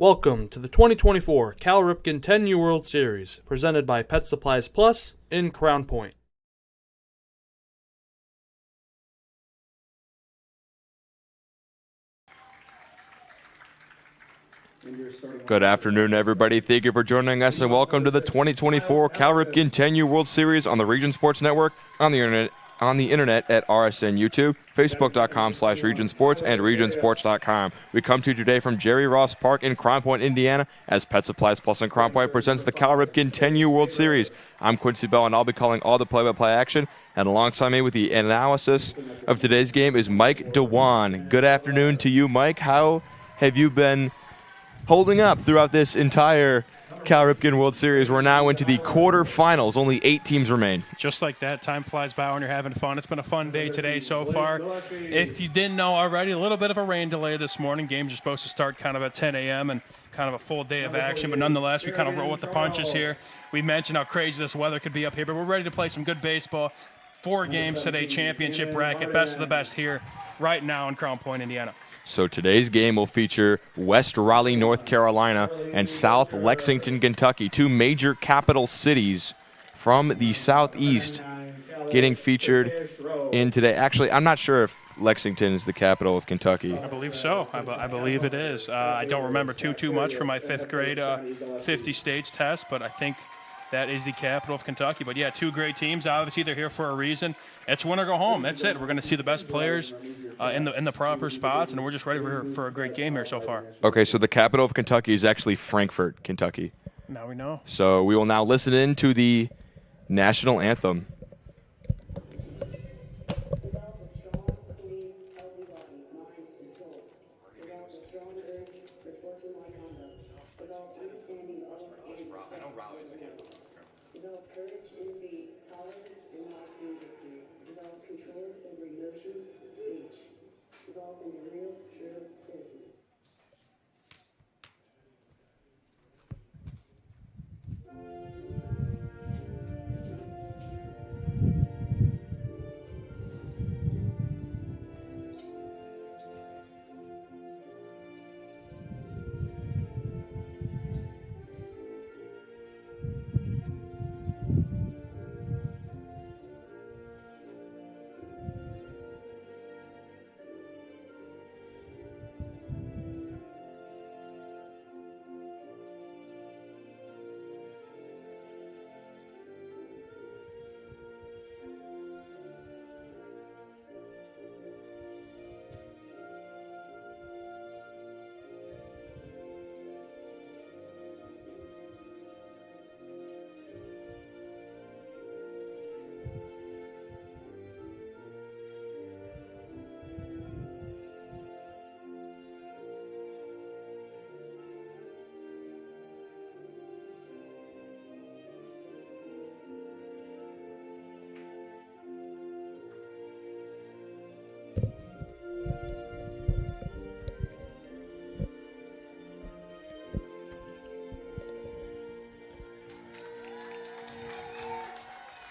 Welcome to the 2024 Cal Ripken 10U World Series, presented by Pet Supplies Plus in Crown Point. Good afternoon, everybody. Thank you for joining us, and welcome to the 2024 Cal Ripken 10U World Series on the Region Sports Network, on the internet at RSN YouTube, Facebook.com/Region Sports, and RegionSports.com. We come to you today from Jerry Ross Park in Crown Point, Indiana, as Pet Supplies Plus in Crown Point presents the Cal Ripken 10U World Series. I'm Quincy Bell, and I'll be calling all the play-by-play action. And alongside me with the analysis of today's game is Mike DeWan. Good afternoon to you, Mike. How have you been holding up throughout this entire Cal Ripken World Series? We're now into the quarterfinals. Only 8 teams remain. Just like that, time flies by when you're having fun. It's been a fun day today so far. If you didn't know already, a little bit of a rain delay this morning. Games are supposed to start kind of at 10 a.m. and kind of a full day of action, but nonetheless, we kind of roll with the punches here. We mentioned how crazy this weather could be up here, but we're ready to play some good baseball. 4 games today, championship bracket, best of the best here right now in Crown Point, Indiana. So today's game will feature West Raleigh, North Carolina, and South Lexington, Kentucky, 2 major capital cities from the Southeast getting featured in today. Actually, I'm not sure if Lexington is the capital of Kentucky. I believe so. I believe it is. I don't remember too much from my 5th grade 50 states test, but I think that is the capital of Kentucky. But yeah, 2 great teams. Obviously, they're here for a reason. It's win or go home. That's it. We're going to see the best players in the proper spots, and we're just ready for a great game here so far. Okay, so the capital of Kentucky is actually Frankfort, Kentucky. Now we know. So we will now listen in to the national anthem.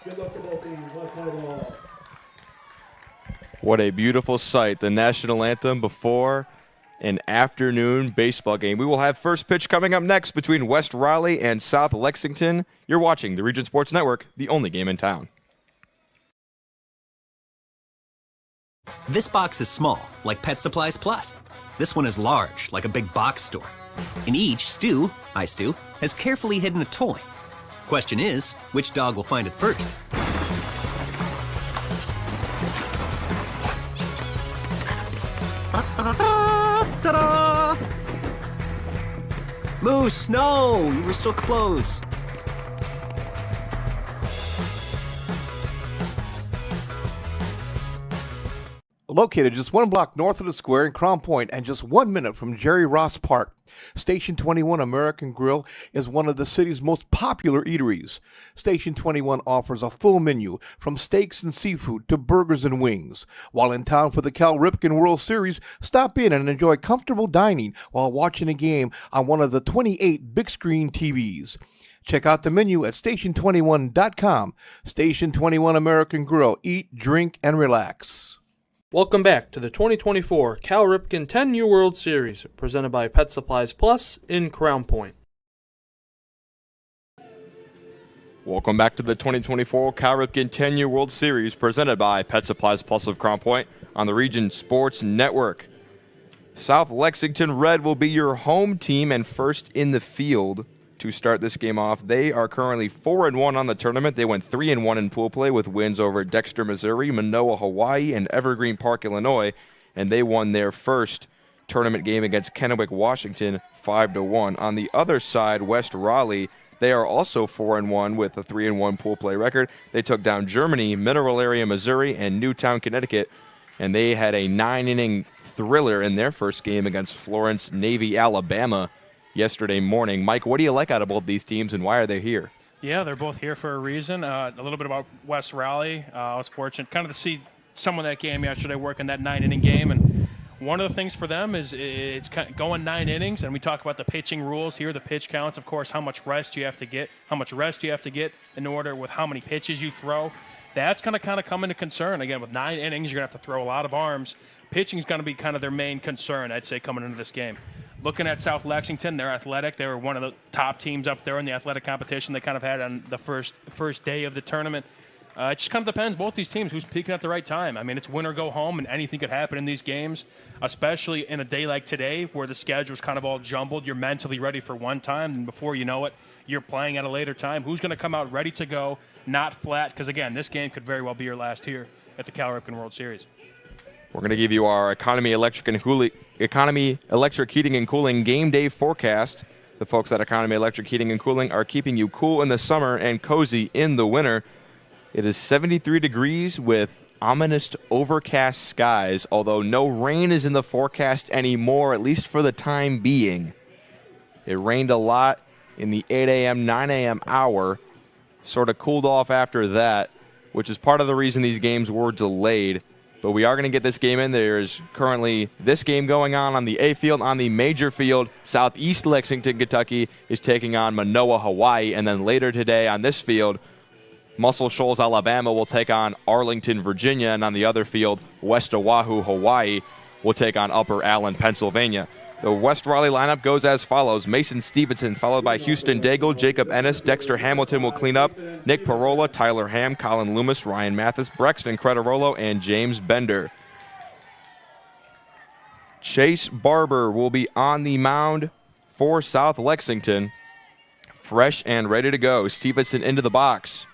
Good luck to both teams. Let's play ball. What a beautiful sight. The national anthem before an afternoon baseball game. We will have first pitch coming up next between West Raleigh and South Lexington. You're watching the Region Sports Network, the only game in town. This box is small, like Pet Supplies Plus. This one is large, like a big box store. In each, Stu has carefully hidden a toy. Question is, which dog will find it first? Ta-da! Moose, no! You were so close. Located just 1 block north of the square in Crown Point and just 1 minute from Jerry Ross Park, Station 21 American Grill is one of the city's most popular eateries. Station 21 offers a full menu from steaks and seafood to burgers and wings. While in town for the Cal Ripken World Series, stop in and enjoy comfortable dining while watching a game on one of the 28 big screen TVs. Check out the menu at station21.com. Station 21 American Grill. Eat, drink, and relax. Welcome back to the 2024 Cal Ripken 10U World Series, presented by Pet Supplies Plus in Crown Point. Welcome back to the 2024 Cal Ripken 10U World Series, presented by Pet Supplies Plus of Crown Point on the Region Sports Network. South Lexington Red will be your home team and first in the field to start this game off. They are currently 4-1 on the tournament. They went 3-1 in pool play with wins over Dexter, Missouri, Manoa, Hawaii, and Evergreen Park, Illinois, and they won their first tournament game against Kennewick, Washington, 5-1. On the other side, West Raleigh, they are also 4-1 with a 3-1 pool play record. They took down Germany, Mineral Area, Missouri, and Newtown, Connecticut, and they had a 9-inning thriller in their first game against Florence Navy, Alabama, yesterday morning. Mike, what do you like out of both these teams, and why are they here? Yeah, they're both here for a reason. A little bit about West Raleigh. I was fortunate kind of to see some of that game yesterday, working that 9-inning game, and one of the things for them is it's kind of going 9 innings, and we talk about the pitching rules here, the pitch counts, of course, how much rest you have to get in order with how many pitches you throw. That's going to kind of come into concern. Again, with 9 innings, you're going to have to throw a lot of arms. Pitching is going to be kind of their main concern, I'd say, coming into this game. Looking at South Lexington, they're athletic. They were one of the top teams up there in the athletic competition they kind of had on the first day of the tournament. It just kind of depends, both these teams, who's peaking at the right time. I mean, it's win or go home, and anything could happen in these games, especially in a day like today where the schedule's kind of all jumbled. You're mentally ready for one time, and before you know it, you're playing at a later time. Who's going to come out ready to go, not flat? Because, again, this game could very well be your last here at the Cal Ripken World Series. We're going to give you our Economy Electric Heating and Cooling game day forecast. The folks at Economy Electric Heating and Cooling are keeping you cool in the summer and cozy in the winter. It is 73 degrees with ominous overcast skies, although no rain is in the forecast anymore, at least for the time being. It rained a lot in the 8 a.m., 9 a.m. hour, sort of cooled off after that, which is part of the reason these games were delayed. But we are going to get this game in. There's currently this game going on the A field. On the major field, Southeast Lexington, Kentucky is taking on Manoa, Hawaii. And then later today on this field, Muscle Shoals, Alabama will take on Arlington, Virginia. And on the other field, West Oahu, Hawaii will take on Upper Allen, Pennsylvania. The West Raleigh lineup goes as follows. Mason Stevenson, followed by Houston Daigle, Jacob Ennis, Dexter Hamilton will clean up, Nick Parola, Tyler Ham, Colin Loomis, Ryan Mathis, Brexton Crederolo, and James Bender. Chase Barber will be on the mound for South Lexington. Fresh and ready to go. Stevenson into the box.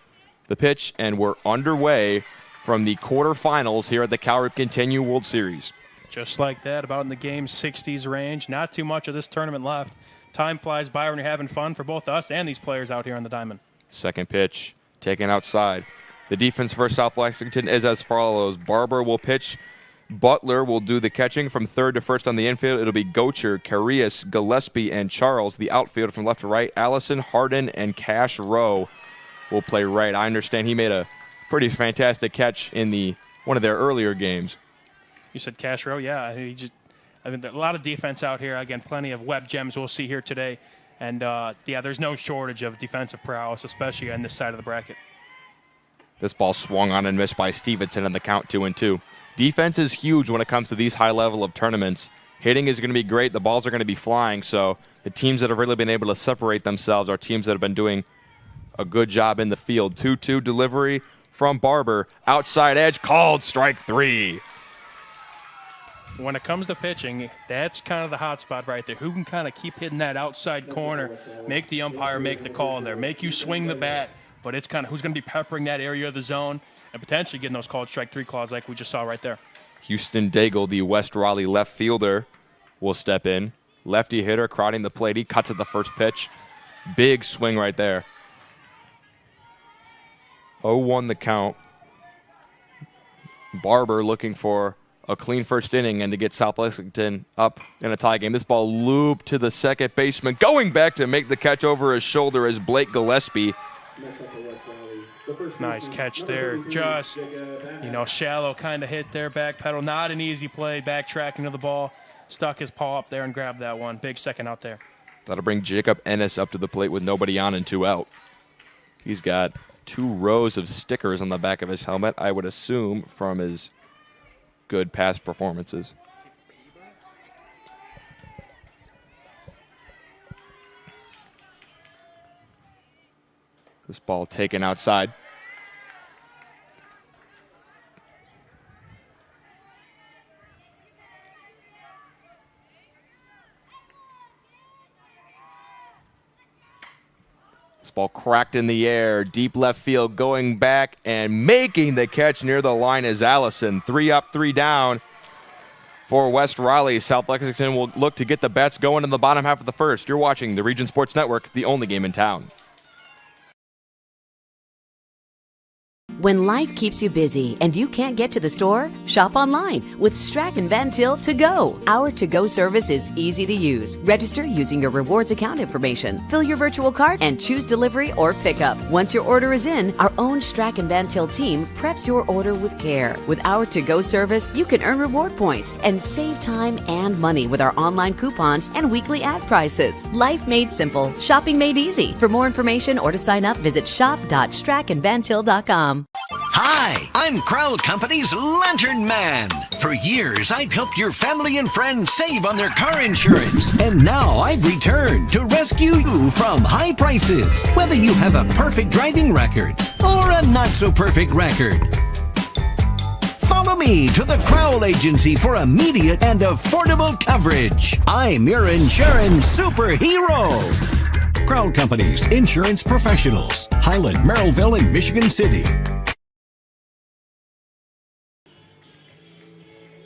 The pitch, and we're underway from the quarterfinals here at the Cal Ripken 10U World Series. Just like that, about in the game 60s range. Not too much of this tournament left. Time flies by when you're having fun for both us and these players out here on the diamond. Second pitch, taken outside. The defense for South Lexington is as follows. Barber will pitch. Butler will do the catching from third to first on the infield. It'll be Gocher, Carias, Gillespie, and Charles. The outfield from left to right, Allison, Harden, and Cash Rowe will play right. I understand he made a pretty fantastic catch in one of their earlier games. You said Cash Rowe, yeah. A lot of defense out here. Again, plenty of web gems we'll see here today. And, there's no shortage of defensive prowess, especially on this side of the bracket. This ball swung on and missed by Stevenson on the count 2-2. Defense is huge when it comes to these high level of tournaments. Hitting is going to be great. The balls are going to be flying. So the teams that have really been able to separate themselves are teams that have been doing a good job in the field. 2-2 delivery from Barber. Outside edge called, strike 3. When it comes to pitching, that's kind of the hot spot right there. Who can kind of keep hitting that outside corner, make the umpire make the call there, make you swing the bat, but it's kind of who's going to be peppering that area of the zone and potentially getting those called strike 3 calls like we just saw right there. Houston Daigle, the West Raleigh left fielder, will step in. Lefty hitter crowding the plate. He cuts at the first pitch. Big swing right there. 0-1 the count. Barber looking for a clean first inning and to get South Lexington up in a tie game. This ball looped to the second baseman. Going back to make the catch over his shoulder is Blake Gillespie. Nice catch there. Just, shallow kind of hit there, back pedal. Not an easy play, backtracking to the ball. Stuck his paw up there and grabbed that one. Big second out there. That'll bring Jacob Ennis up to the plate with nobody on and 2 out. He's got 2 rows of stickers on the back of his helmet, I would assume, from his good past performances. This ball taken outside. This ball cracked in the air, deep left field, going back and making the catch near the line is Allison. 3 up, 3 down for West Raleigh. South Lexington will look to get the bats going in the bottom half of the first. You're watching the Region Sports Network, the only game in town. When life keeps you busy and you can't get to the store, shop online with Strack and Van Til To Go. Our to-go service is easy to use. Register using your rewards account information, fill your virtual cart, and choose delivery or pickup. Once your order is in, our own Strack and Van Til team preps your order with care. With our to-go service, you can earn reward points and save time and money with our online coupons and weekly ad prices. Life made simple, shopping made easy. For more information or to sign up, visit shop.strackandvantil.com. Hi, I'm Crowd Company's Lantern Man. For years, I've helped your family and friends save on their car insurance. And now I've returned to rescue you from high prices. Whether you have a perfect driving record or a not-so-perfect record. Follow me to the Crowd Agency for immediate and affordable coverage. I'm your insurance superhero. Crowd Company's insurance professionals. Highland, Merrillville, and Michigan City.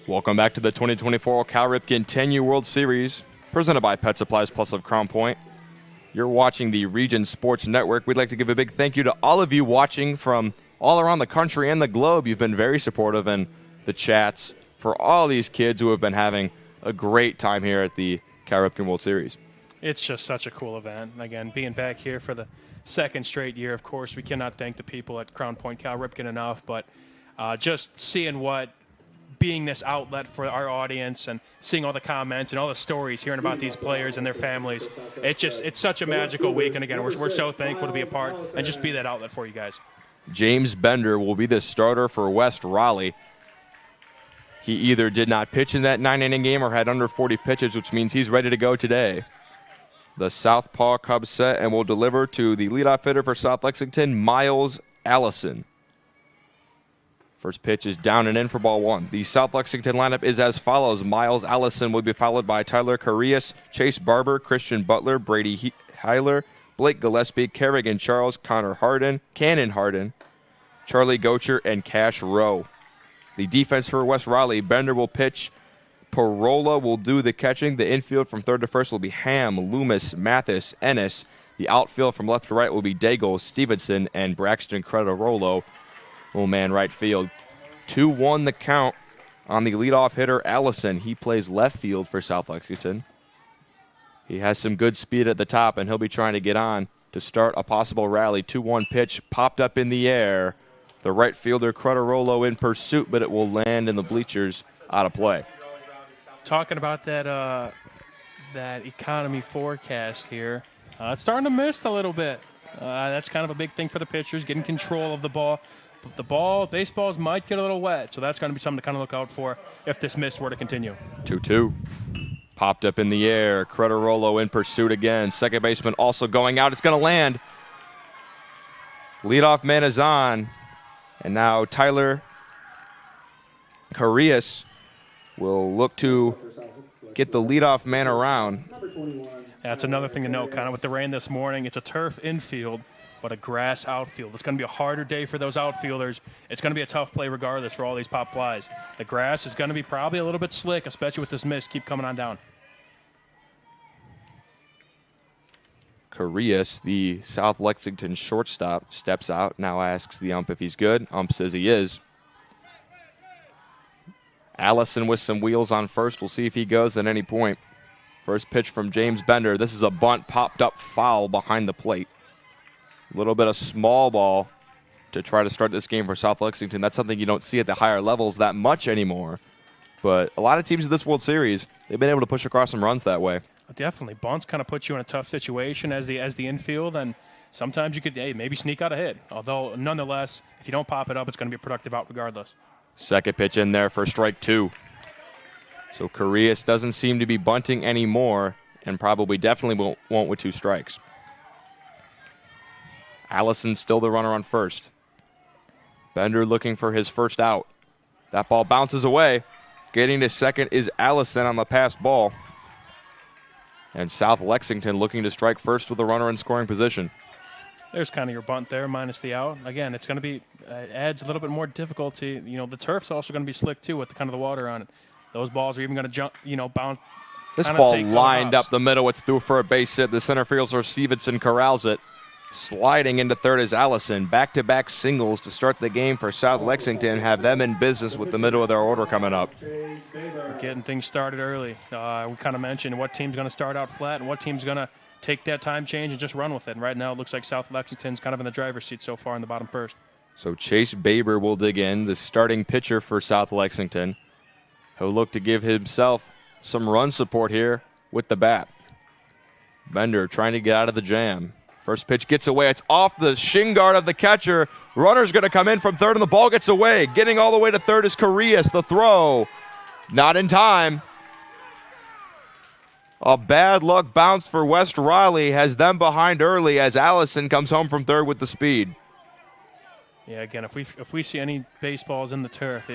Welcome back to the 2024 Cal Ripken 10U World Series, presented by Pet Supplies Plus of Crown Point. You're watching the Region Sports Network. We'd like to give a big thank you to all of you watching from all around the country and the globe. You've been very supportive in the chats for all these kids who have been having a great time here at the Cal Ripken World Series. It's just such a cool event. Again, being back here for the second straight year, of course, we cannot thank the people at Crown Point Cal Ripken enough, but just seeing what being this outlet for our audience and seeing all the comments and all the stories, hearing about these players and their families, it's such a magical week. And again, we're so thankful to be a part and just be that outlet for you guys. James Bender will be the starter for West Raleigh. He either did not pitch in that 9-inning game or had under 40 pitches, which means he's ready to go today. The southpaw Cubs set and will deliver to the leadoff hitter for South Lexington, Miles Allison. First pitch is down and in for ball 1. The South Lexington lineup is as follows. Miles Allison will be followed by Tyler Carias, Chase Barber, Christian Butler, Brady Heiler, Blake Gillespie, Kerrigan Charles, Connor Harden, Cannon Harden, Charlie Gocher, and Cash Rowe. The defense for West Raleigh, Bender will pitch. Parola will do the catching. The infield from third to first will be Ham, Loomis, Mathis, Ennis. The outfield from left to right will be Daigle, Stevenson, and Braxton Credarolo. Will man right field. 2-1 the count on the leadoff hitter, Allison. He plays left field for South Lexington. He has some good speed at the top, and he'll be trying to get on to start a possible rally. 2-1 pitch popped up in the air. The right fielder, Credarolo, in pursuit, but it will land in the bleachers out of play. Talking about that economy forecast here, it's starting to mist a little bit. That's kind of a big thing for the pitchers, getting control of the ball. Baseballs might get a little wet, so that's going to be something to kind of look out for if this mist were to continue. 2-2. Popped up in the air. Credarolo in pursuit again. Second baseman also going out. It's going to land. Leadoff man is on. And now Tyler Carias will look to get the leadoff man around. That's another thing to note, kind of with the rain this morning. It's a turf infield, but a grass outfield. It's going to be a harder day for those outfielders. It's going to be a tough play regardless for all these pop flies. The grass is going to be probably a little bit slick, especially with this mist keep coming on down. Carias, the South Lexington shortstop, steps out, now asks the ump if he's good. Ump says he is. Allison with some wheels on first. We'll see if he goes at any point. First pitch from James Bender. This is a bunt popped up foul behind the plate. A little bit of small ball to try to start this game for South Lexington. That's something you don't see at the higher levels that much anymore. But a lot of teams in this World Series, they've been able to push across some runs that way. Definitely. Bunts kind of put you in a tough situation as the infield, and sometimes you could maybe sneak out a hit. Although, nonetheless, if you don't pop it up, it's going to be a productive out regardless. Second pitch in there for strike 2. So Correas doesn't seem to be bunting anymore and probably definitely won't with 2 strikes. Allison still the runner on first. Bender looking for his first out. That ball bounces away. Getting to second is Allison on the pass ball. And South Lexington looking to strike first with a runner in scoring position. There's kind of your bunt there, minus the out. Again, it's going to be adds a little bit more difficulty. You know, the turf's also going to be slick too with the water on it. Those balls are even going to jump, bounce. This ball lined up the middle. It's through for a base hit. The center fielder Stevenson corrals it. Sliding into third is Allison. Back-to-back singles to start the game for South Lexington. Have them in business with the middle of their order coming up. We're getting things started early. We kind of mentioned what team's going to start out flat and what team's going to take that time change and just run with it. And right now it looks like South Lexington's kind of in the driver's seat so far in the bottom first. So Chase Baber will dig in, the starting pitcher for South Lexington. He'll look to give himself some run support here with the bat. Bender trying to get out of the jam. First pitch gets away. It's off the shin guard of the catcher. Runner's going to come in from third, and the ball gets away. Getting all the way to third is Correas. The throw, not in time. A bad luck bounce for West Raleigh has them behind early as Allison comes home from third with the speed. Yeah, again, if we see any baseballs in the turf,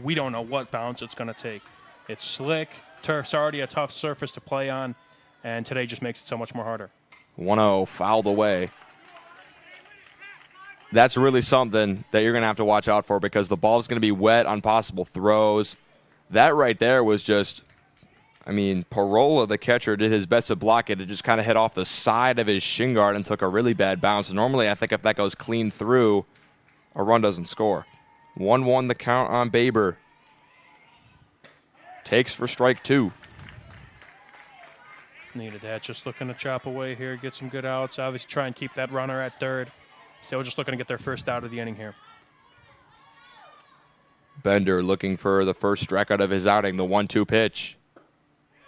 we don't know what bounce it's going to take. It's slick. Turf's already a tough surface to play on, and today just makes it so much more harder. 1-0, fouled away. That's really something that you're going to have to watch out for because the ball's going to be wet on possible throws. That right there was just, Parola, the catcher, did his best to block it. It just kind of hit off the side of his shin guard and took a really bad bounce. Normally, I think if that goes clean through, a run doesn't score. 1-1 the count on Baber. Takes for strike 2. Needed that. Just looking to chop away here, get some good outs. Obviously try and keep that runner at third. Still just looking to get their first out of the inning here. Bender looking for the first strikeout of his outing. The 1-2 pitch.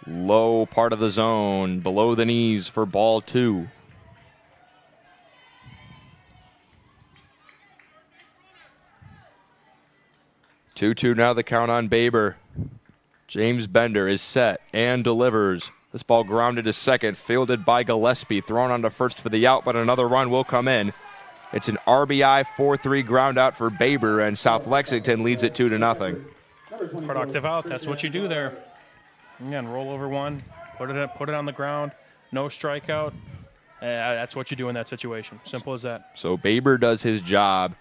Low part of the zone. Below the knees for ball 2. Two now the count on Baber. James Bender is set and delivers. This ball grounded to second, fielded by Gillespie, thrown onto first for the out, but another run will come in. It's an RBI 4-3 ground out for Baber, and South Lexington leads it 2-0. Productive out. That's what you do there. Again, roll over one, put it on the ground, no strikeout. That's what you do in that situation. Simple as that. So Baber does his job,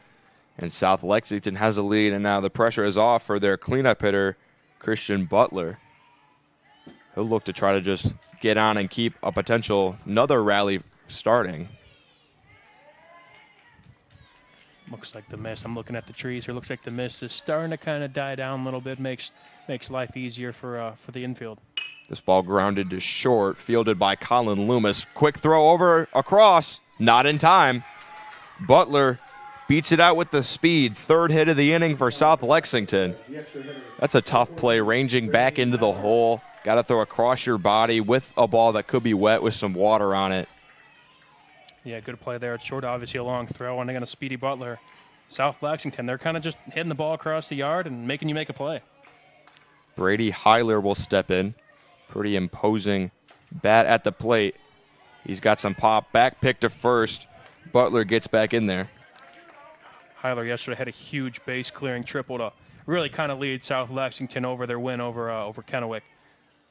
and South Lexington has a lead, and now the pressure is off for their cleanup hitter, Christian Butler. He'll look to try to just get on and keep a potential another rally starting. Looks like the mist. I'm looking at the trees here. Looks like the mist is starting to kind of die down a little bit. Makes life easier for the infield. This ball grounded to short, fielded by Colin Loomis. Quick throw over across, not in time. Butler beats it out with the speed. Third hit of the inning for South Lexington. That's a tough play, ranging back into the hole. Got to throw across your body with a ball that could be wet with some water on it. Yeah, good play there. It's short, obviously a long throw, and they got a speedy Butler. South Lexington, they're kind of just hitting the ball across the yard and making you make a play. Brady Heiler will step in. Pretty imposing bat at the plate. He's got some pop. Back pick to first. Butler gets back in there. Heiler yesterday had a huge base-clearing triple to really kind of lead South Lexington over their win over Kennewick.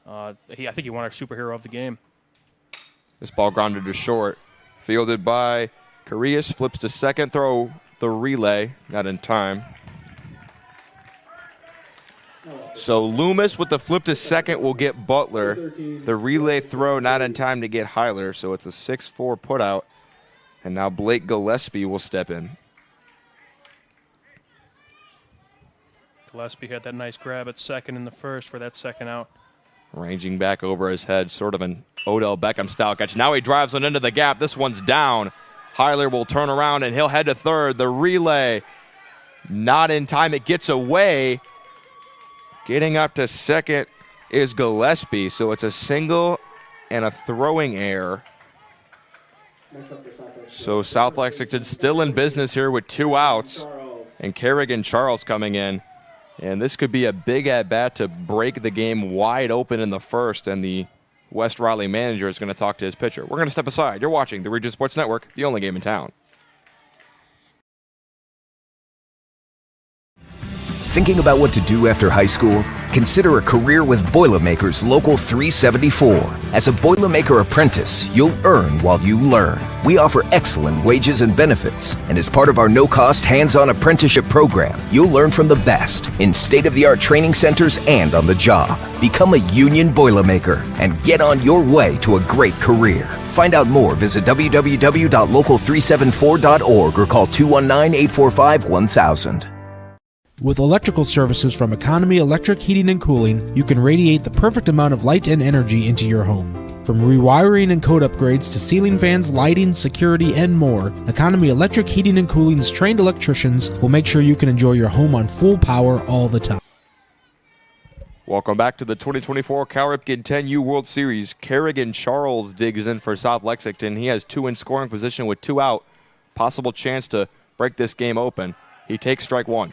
I think he won our superhero of the game. This ball grounded to short. Fielded by Correas. Flips to second. Throw the relay. Not in time. So Loomis with the flip to second will get Butler. The relay throw not in time to get Heiler. So it's a 6-4 putout. And now Blake Gillespie will step in. Gillespie had that nice grab at second in the first for that second out. Ranging back over his head, sort of an Odell Beckham style catch. Now he drives one into the gap. This one's down. Heiler will turn around and he'll head to third. The relay not in time. It gets away. Getting up to second is Gillespie. So it's a single and a throwing error. So South Lexington still in business here with 2 outs. And Kerrigan Charles coming in. And this could be a big at-bat to break the game wide open in the first, and the West Raleigh manager is going to talk to his pitcher. We're going to step aside. You're watching the Region Sports Network, the only game in town. Thinking about what to do after high school? Consider a career with Boilermakers Local 374. As a Boilermaker apprentice, you'll earn while you learn. We offer excellent wages and benefits, and as part of our no-cost hands-on apprenticeship program, you'll learn from the best in state-of-the-art training centers and on the job. Become a union Boilermaker and get on your way to a great career. Find out more, visit www.local374.org or call 219-845-1000. With electrical services from Economy Electric Heating and Cooling, you can radiate the perfect amount of light and energy into your home. From rewiring and code upgrades to ceiling fans, lighting, security, and more, Economy Electric Heating and Cooling's trained electricians will make sure you can enjoy your home on full power all the time. Welcome back to the 2024 Cal Ripken 10U World Series. Kerrigan Charles digs in for South Lexington. He has two in scoring position with two out. Possible chance to break this game open. He takes strike one.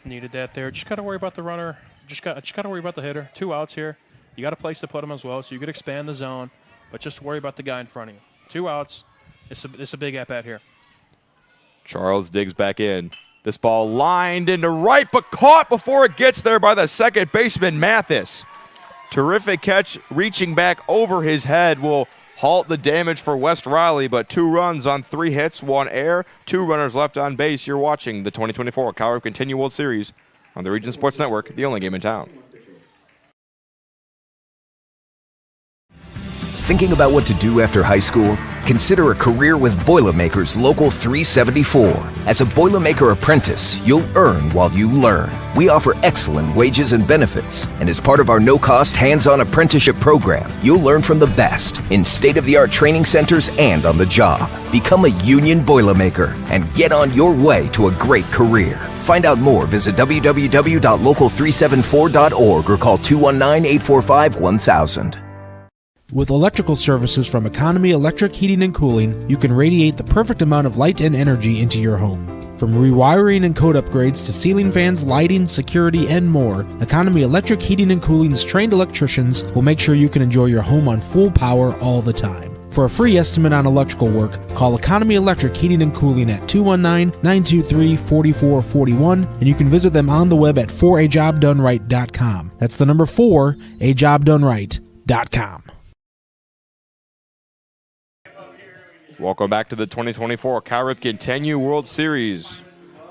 Needed that there. Just got to worry about the runner. Just got to worry about the hitter. Two outs here. You got a place to put him as well, so you could expand the zone, but just worry about the guy in front of you. Two outs. It's a big at-bat here. Charles digs back in. This ball lined into right, but caught before it gets there by the second baseman, Mathis. Terrific catch, reaching back over his head will halt the damage for West Raleigh, but 2 runs on 3 hits, 1 error, 2 runners left on base. You're watching the 2024 Cal Ripken 10U World Series on the Region Sports Network, the only game in town. Thinking about what to do after high school? Consider a career with Boilermakers Local 374. As a Boilermaker apprentice, you'll earn while you learn. We offer excellent wages and benefits, and as part of our no-cost hands-on apprenticeship program, you'll learn from the best in state-of-the-art training centers and on the job. Become a union Boilermaker and get on your way to a great career. Find out more, visit www.local374.org or call 219-845-1000. With electrical services from Economy Electric Heating and Cooling, you can radiate the perfect amount of light and energy into your home. From rewiring and code upgrades to ceiling fans, lighting, security, and more, Economy Electric Heating and Cooling's trained electricians will make sure you can enjoy your home on full power all the time. For a free estimate on electrical work, call Economy Electric Heating and Cooling at 219-923-4441, and you can visit them on the web at 4ajobdoneright.com. That's the number 4ajobdoneright.com. Welcome back to the 2024 Cal Ripken 10U World Series.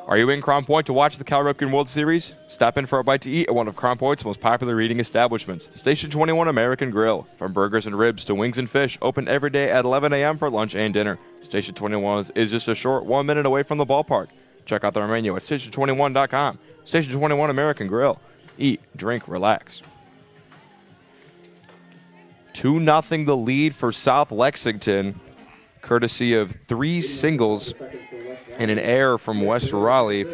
Are you in Crown Point to watch the Cal Ripken World Series? Stop in for a bite to eat at one of Crown Point's most popular eating establishments, Station 21 American Grill. From burgers and ribs to wings and fish, open every day at 11 a.m. for lunch and dinner. Station 21 is just a short 1 minute away from the ballpark. Check out their menu at station21.com. Station 21 American Grill. Eat, drink, relax. 2-0 the lead for South Lexington, courtesy of 3 singles and an error from West Raleigh.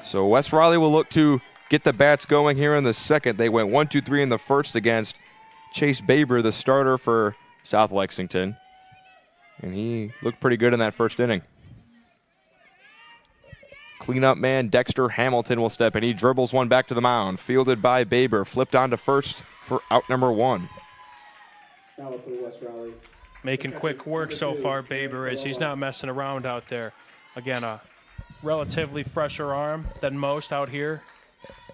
So West Raleigh will look to get the bats going here in the second. They went 1-2-3 in the first against Chase Baber, the starter for South Lexington. And he looked pretty good in that first inning. Cleanup man Dexter Hamilton will step in. He dribbles one back to the mound. Fielded by Baber. Flipped on to first for out number 1. Making quick work so far, Baber is. He's not messing around out there. Again, a relatively fresher arm than most out here,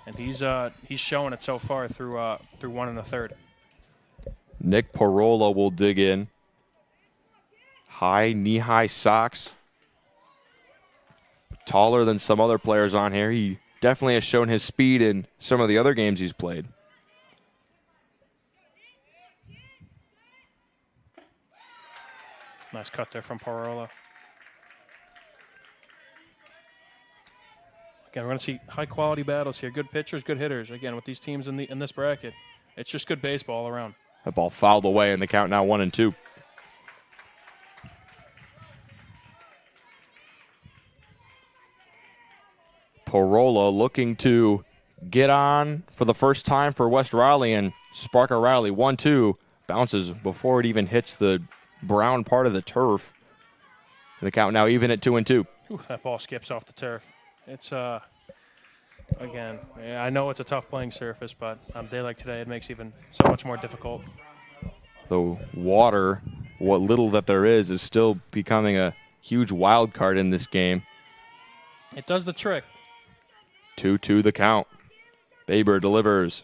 and he's showing it so far through 1 1/3. Nick Parola will dig in. Knee-high socks. Taller than some other players on here. He definitely has shown his speed in some of the other games he's played. Nice cut there from Parola. Again, we're going to see high-quality battles here. Good pitchers, good hitters. Again, with these teams in this bracket, it's just good baseball all around. That ball fouled away, and the count now 1-2. Parola looking to get on for the first time for West Raleigh and spark a rally. 1-2. Bounces before it even hits the brown part of the turf. The count now even at 2-2. Ooh, that ball skips off the turf. It's again, I know it's a tough playing surface, but on a day like today, it makes even so much more difficult. The water, what little that there is still becoming a huge wild card in this game. It does the trick. 2-2 the count. Baber delivers.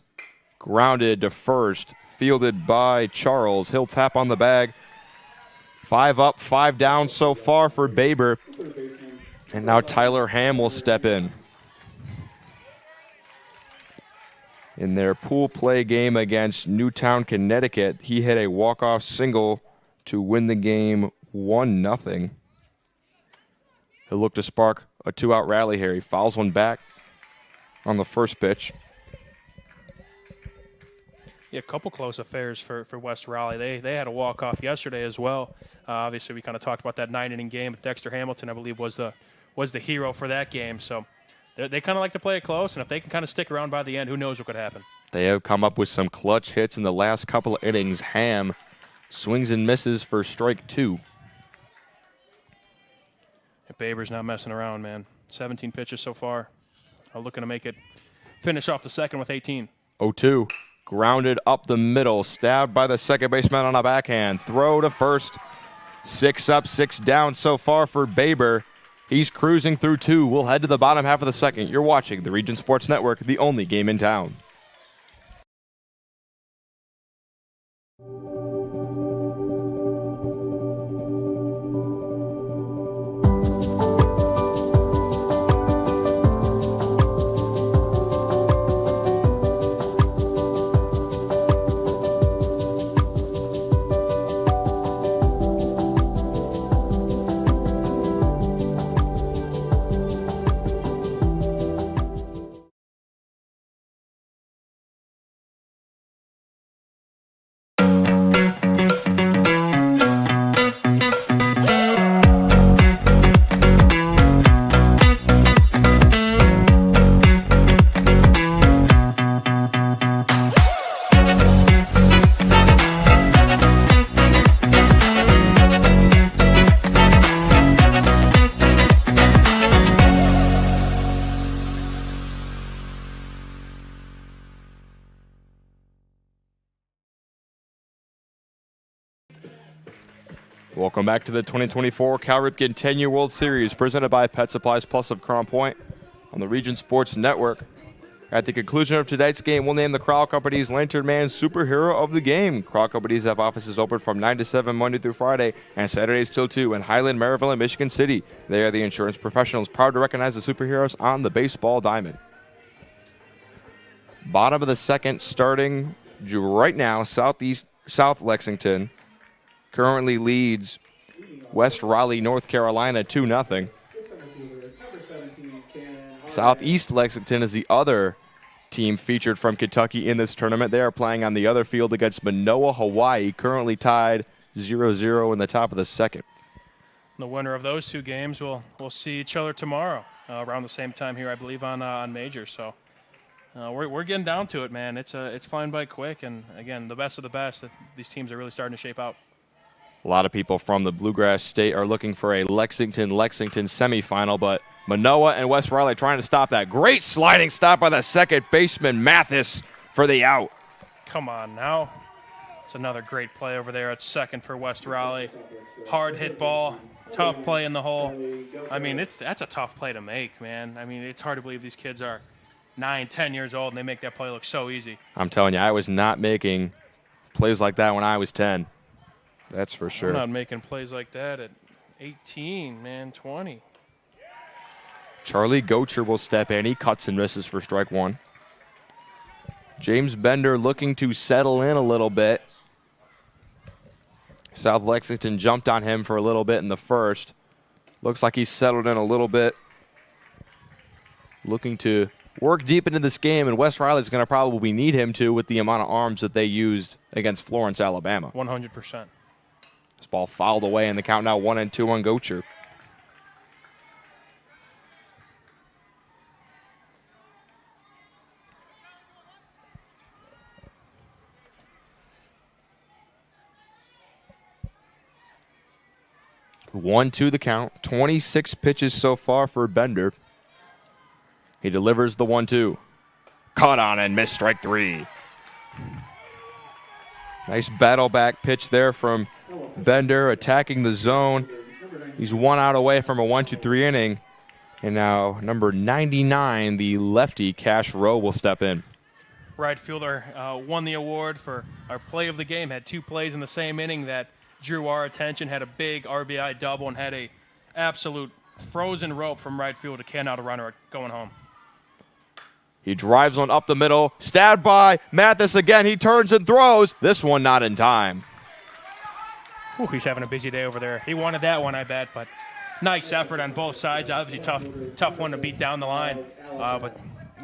Grounded to first. Fielded by Charles. He'll tap on the bag. 5 up, 5 down so far for Baber. And now Tyler Ham will step in. In their pool play game against Newtown, Connecticut, he hit a walk-off single to win the game 1-0. He'll look to spark a 2-out rally here. He fouls one back on the first pitch. Yeah, a couple close affairs for West Raleigh. They had a walk-off yesterday as well. Obviously, we kind of talked about that 9-inning game. Dexter Hamilton, I believe, was the hero for that game. So they kind of like to play it close, and if they can kind of stick around by the end, who knows what could happen. They have come up with some clutch hits in the last couple of innings. Ham swings and misses for strike 2. Baber's not messing around, man. 17 pitches so far. Looking to make it finish off the second with 18. 0-2. Grounded up the middle. Stabbed by the second baseman on a backhand. Throw to first. 6 up, 6 down so far for Baber. He's cruising through 2. We'll head to the bottom half of the second. You're watching the Region Sports Network, the only game in town. Welcome back to the 2024 Cal Ripken 10-Year World Series presented by Pet Supplies Plus of Crown Point on the Region Sports Network. At the conclusion of tonight's game, we'll name the Crowell Company's Lantern Man Superhero of the Game. Crowell Companies have offices open from 9 to 7 Monday through Friday and Saturdays till 2 in Highland, Maryville, and Michigan City. They are the insurance professionals proud to recognize the superheroes on the baseball diamond. Bottom of the second, starting right now, South Lexington currently leads West Raleigh, North Carolina 2-0. Southeast Lexington is the other team featured from Kentucky in this tournament. They are playing on the other field against Manoa, Hawaii, currently tied 0-0 in the top of the second. The winner of those two games will see each other tomorrow around the same time here, I believe, on Major. So we're getting down to it, man. It's flying by quick, and again, the best of the best. These teams are really starting to shape out. A lot of people from the Bluegrass State are looking for a Lexington semifinal, but Manoa and West Raleigh trying to stop that. Great sliding stop by the second baseman, Mathis, for the out. Come on now. It's another great play over there at second for West Raleigh. Hard hit ball, tough play in the hole. I mean, that's a tough play to make, man. I mean, it's hard to believe these kids are 9, 10 years old and they make that play look so easy. I'm telling you, I was not making plays like that when I was 10. That's for sure. I'm not making plays like that at 18, man, 20. Charlie Gocher will step in. He cuts and misses for strike 1. James Bender looking to settle in a little bit. South Lexington jumped on him for a little bit in the first. Looks like he's settled in a little bit. Looking to work deep into this game, and West Riley's going to probably need him to with the amount of arms that they used against Florence, Alabama. 100%. This ball fouled away, and the count now 1-2 on Gocher. One, two the count. 26 pitches so far for Bender. He delivers the 1-2. Caught on and missed strike 3. Nice battle back pitch there from Bender, attacking the zone. He's 1 out away from a 1-2-3 inning. And now number 99, the lefty, Cash Rowe, will step in. Right fielder won the award for our play of the game. Had 2 plays in the same inning that drew our attention. Had a big RBI double and had a absolute frozen rope from right field to can out a runner going home. He drives one up the middle. Stabbed by Mathis again. He turns and throws. This one not in time. Ooh, he's having a busy day over there. He wanted that one, I bet, but nice effort on both sides. Obviously tough one to beat down the line, but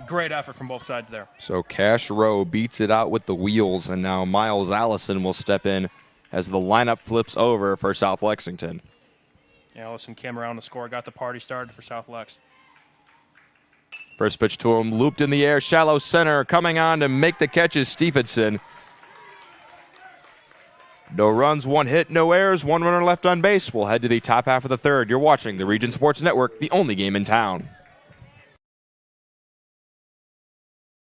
great effort from both sides there. So Cash Rowe beats it out with the wheels, and now Miles Allison will step in as the lineup flips over for South Lexington. Allison came around the score, got the party started for South Lex. First pitch to him, looped in the air, shallow center, coming on to make the catch is Stephenson. No runs, 1 hit, no errors, 1 runner left on base. We'll head to the top half of the third. You're watching the Region Sports Network, the only game in town.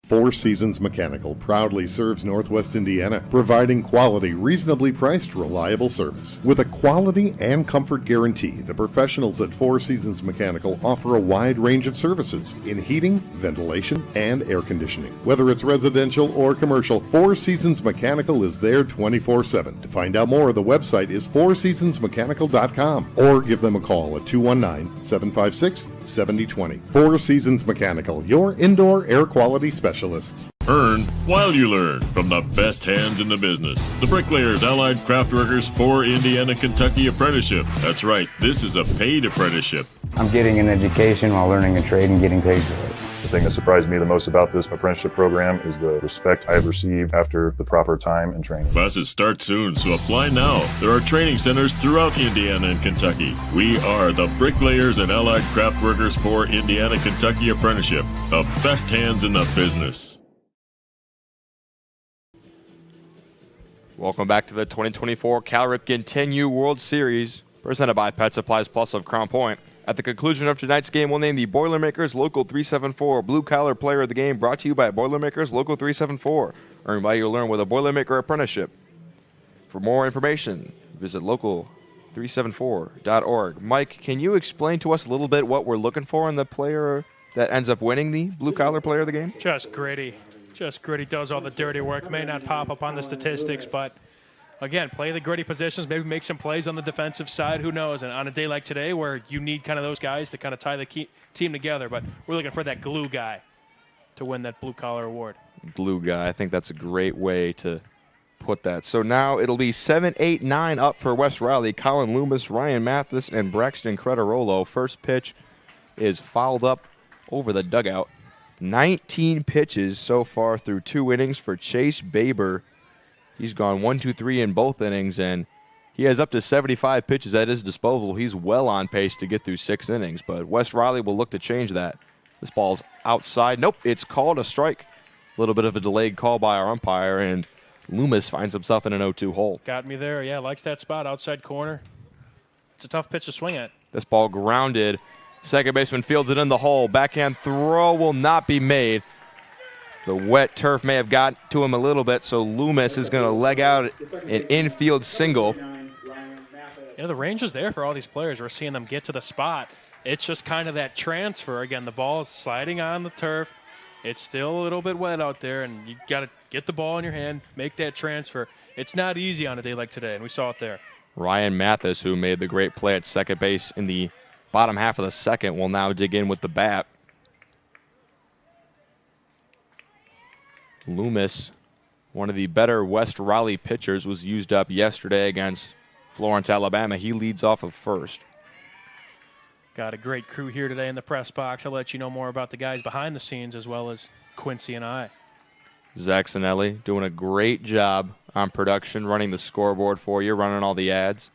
Four Seasons Mechanical proudly serves Northwest Indiana, providing quality, reasonably priced, reliable service. With a quality and comfort guarantee, the professionals at Four Seasons Mechanical offer a wide range of services in heating, ventilation, and air conditioning. Whether it's residential or commercial, Four Seasons Mechanical is there 24/7. To find out more, the website is fourseasonsmechanical.com or give them a call at 219-756-7020. Four Seasons Mechanical, your indoor air quality specialist. Earn while you learn from the best hands in the business. The Bricklayers Allied Craft Workers for Indiana, Kentucky Apprenticeship. That's right, this is a paid apprenticeship. I'm getting an education while learning a trade and getting paid for it. The thing that surprised me the most about this apprenticeship program is the respect I have received after the proper time and training. Classes start soon, so apply now. There are training centers throughout Indiana and Kentucky. We are the Bricklayers and Allied Craft Workers for Indiana, Kentucky Apprenticeship. The best hands in the business. Welcome back to the 2024 Cal Ripken 10U World Series, presented by Pet Supplies Plus of Crown Point. At the conclusion of tonight's game, we'll name the Boilermakers Local 374 Blue Collar Player of the Game, brought to you by Boilermakers Local 374. Earn while you learn with a Boilermaker apprenticeship. For more information, visit local374.org. Mike, can you explain to us a little bit what we're looking for in the player that ends up winning the Blue Collar Player of the Game? Just gritty. Just gritty, does all the dirty work. May not pop up on the statistics, but again, play the gritty positions, maybe make some plays on the defensive side. Who knows? And on a day like today where you need kind of those guys to kind of tie the team together, but we're looking for that glue guy to win that Blue Collar award. Glue guy. I think that's a great way to put that. So now it'll be 7, 8, 9 up for West Raleigh. Colin Loomis, Ryan Mathis, and Braxton Cretarolo. First pitch is fouled up over the dugout. 19 pitches so far through 2 innings for Chase Baber. He's gone 1, 2, 3 in both innings, and he has up to 75 pitches at his disposal. He's well on pace to get through 6 innings, but West Raleigh will look to change that. This ball's outside. Nope, it's called a strike. A little bit of a delayed call by our umpire, and Loomis finds himself in an 0-2 hole. Got me there. Yeah, likes that spot, outside corner. It's a tough pitch to swing at. This ball grounded. Second baseman fields it in the hole. Backhand throw will not be made. The wet turf may have got to him a little bit, so Loomis is going to leg out an infield single. The range is there for all these players. We're seeing them get to the spot. It's just kind of that transfer. Again, the ball is sliding on the turf. It's still a little bit wet out there, and you got to get the ball in your hand, make that transfer. It's not easy on a day like today, and we saw it there. Ryan Mathis, who made the great play at second base in the bottom half of the second, will now dig in with the bat. Loomis, one of the better West Raleigh pitchers, was used up yesterday against Florence, Alabama. He leads off of first. Got a great crew here today in the press box. I'll let you know more about the guys behind the scenes as well as Quincy and I. Zach Sinelli doing a great job on production, running the scoreboard for you, running all the ads.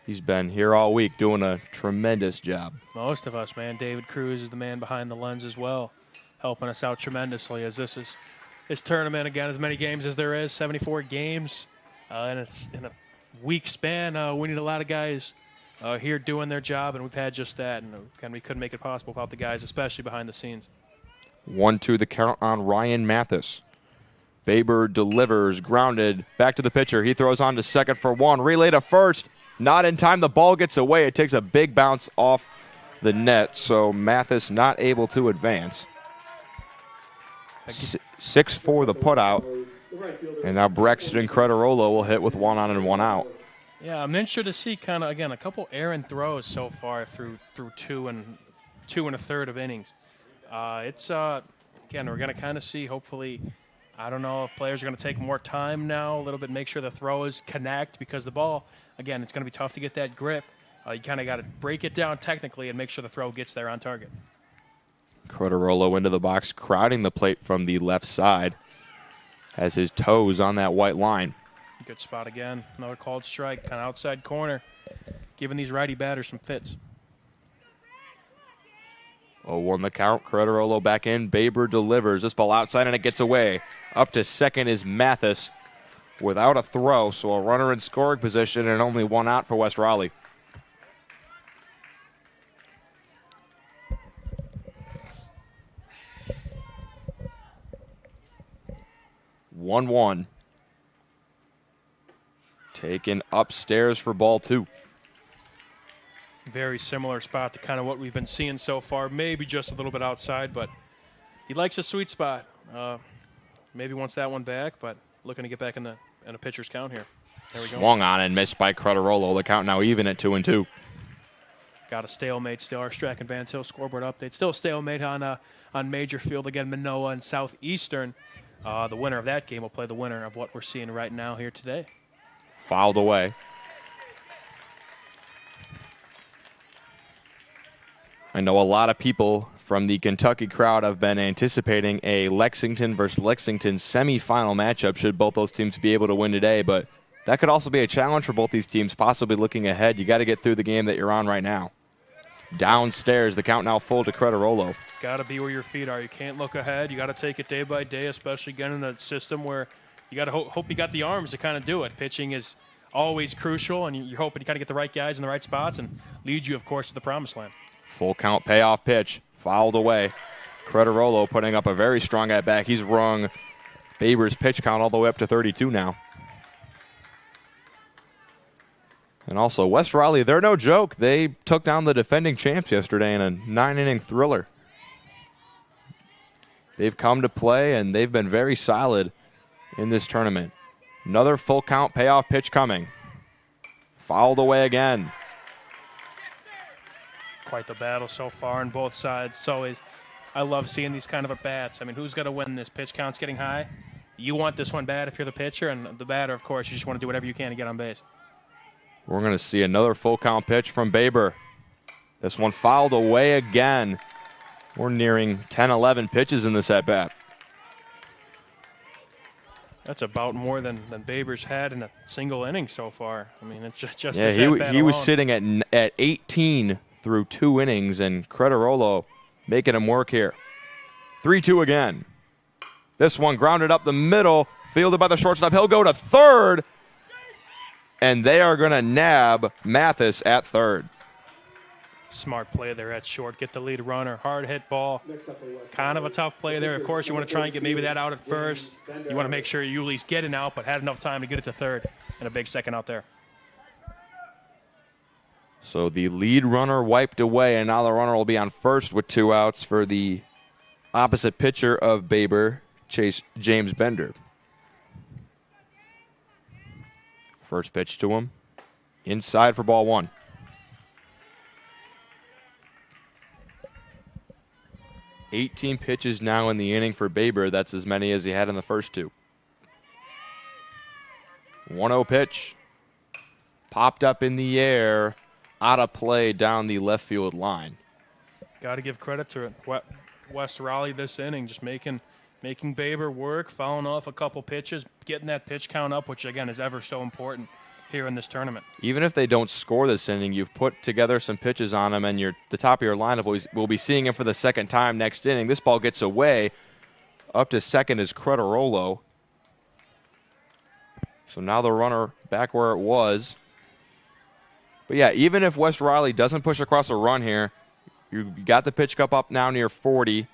He's been here all week doing a tremendous job. Most of us, man. David Cruz is the man behind the lens as well, helping us out tremendously as this is this tournament, again, as many games as there is, 74 games, and it's in a week span. We need a lot of guys here doing their job, and we've had just that. And we couldn't make it possible without the guys, especially behind the scenes. 1-2 the count on Ryan Mathis. Baber delivers, grounded, back to the pitcher. He throws on to second for one, relay to first. Not in time, the ball gets away. It takes a big bounce off the net, so Mathis not able to advance. 6-4 the putout. And now Brexton Crederolo will hit with one on and one out. Yeah, I'm interested to see kind of, again, a couple errant throws so far through two and a third of innings. Again, we're going to kind of see, hopefully, I don't know if players are going to take more time now, a little bit, make sure the throws connect, because the ball, again, it's going to be tough to get that grip. You kind of got to break it down technically and make sure the throw gets there on target. Crederolo into the box, crowding the plate from the left side. Has his toes on that white line. Good spot again. Another called strike, kind of outside corner, giving these righty batters some fits. 0-1 the count. Crederolo back in. Baber delivers. This ball outside and it gets away. Up to second is Mathis without a throw, so a runner in scoring position and only one out for West Raleigh. One. Taken upstairs for ball two. Very similar spot to kind of what we've been seeing so far. Maybe just a little bit outside, but he likes a sweet spot. Maybe wants that one back, but looking to get back in a pitcher's count here. There we go. Swung on and missed by Crederolo. The count now even at 2-2. Got a stalemate still. Our Strachan Van Til scoreboard update. Still a stalemate on Major Field. Again, Manoa and Southeastern. The winner of that game will play the winner of what we're seeing right now here today. Fouled away. I know a lot of people from the Kentucky crowd have been anticipating a Lexington versus Lexington semifinal matchup should both those teams be able to win today, but that could also be a challenge for both these teams, possibly looking ahead. You got to get through the game that you're on right now. Downstairs, the count now full to Crederolo. Got to be where your feet are. You can't look ahead. You got to take it day by day, especially again in a system where you got to hope you got the arms to kind of do it. Pitching is always crucial, and you're hoping you kind of get the right guys in the right spots and lead you, of course, to the promised land. Full count payoff pitch, fouled away. Crederolo putting up a very strong at-bat. He's rung Baber's pitch count all the way up to 32 now. And also, West Raleigh, they're no joke. They took down the defending champs yesterday in a 9-inning thriller. They've come to play, and they've been very solid in this tournament. Another full count payoff pitch coming. Fouled away again. Quite the battle so far on both sides. So I love seeing these kind of at-bats. I mean, who's going to win this? Pitch count's getting high. You want this one bad if you're the pitcher, and the batter, of course, you just want to do whatever you can to get on base. We're going to see another full count pitch from Baber. This one fouled away again. We're nearing 10-11 pitches in this at-bat. That's about more than Baber's had in a single inning so far. I mean, it's just yeah, this he was sitting at 18 through 2 innings, and Crederolo making him work here. 3-2 again. This one grounded up the middle, fielded by the shortstop. He'll go to third, and they are going to nab Mathis at third. Smart play there at short. Get the lead runner. Hard hit ball. Kind of a tough play there. Of course, you want to try and get maybe that out at first. You want to make sure you at least get it out, but had enough time to get it to third, and a big second out there. So the lead runner wiped away, and now the runner will be on first with 2 outs for the opposite pitcher of Baber, James Bender. First pitch to him. Inside for ball 1. $18 pitches now in the inning for Baber. That's as many as he had in the first 2. 1-0 pitch. Popped up in the air. Out of play down the left field line. Got to give credit to West Raleigh this inning, just making Baber work, fouling off a couple pitches, getting that pitch count up, which again is ever so important here in this tournament. Even if they don't score this inning, you've put together some pitches on them, and the top of your lineup will be seeing him for the second time next inning. This ball gets away. Up to second is Crederolo. So now the runner back where it was. But yeah, even if West Raleigh doesn't push across a run here, you got the pitch cup up now near 40.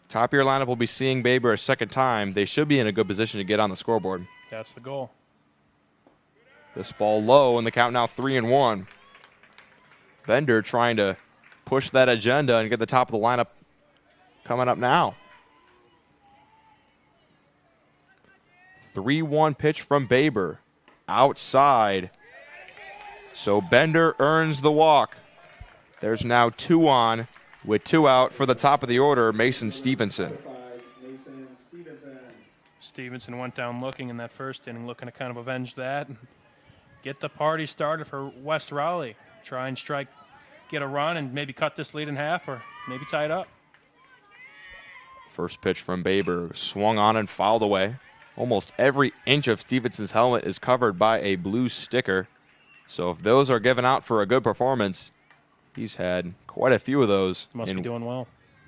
Top of your lineup will be seeing Baber a second time. They should be in a good position to get on the scoreboard. That's the goal. This ball low, and the count now 3-1. Bender trying to push that agenda and get the top of the lineup coming up now. 3-1 pitch from Baber. Outside. So Bender earns the walk. There's now 2 on with 2 out for the top of the order, Mason Stevenson. Stevenson went down looking in that first inning, looking to kind of avenge that and get the party started for West Raleigh. Try and strike, get a run, and maybe cut this lead in half or maybe tie it up. First pitch from Baber, swung on and fouled away. Almost every inch of Stevenson's helmet is covered by a blue sticker. So if those are given out for a good performance, he's had quite a few of those. Must be doing well.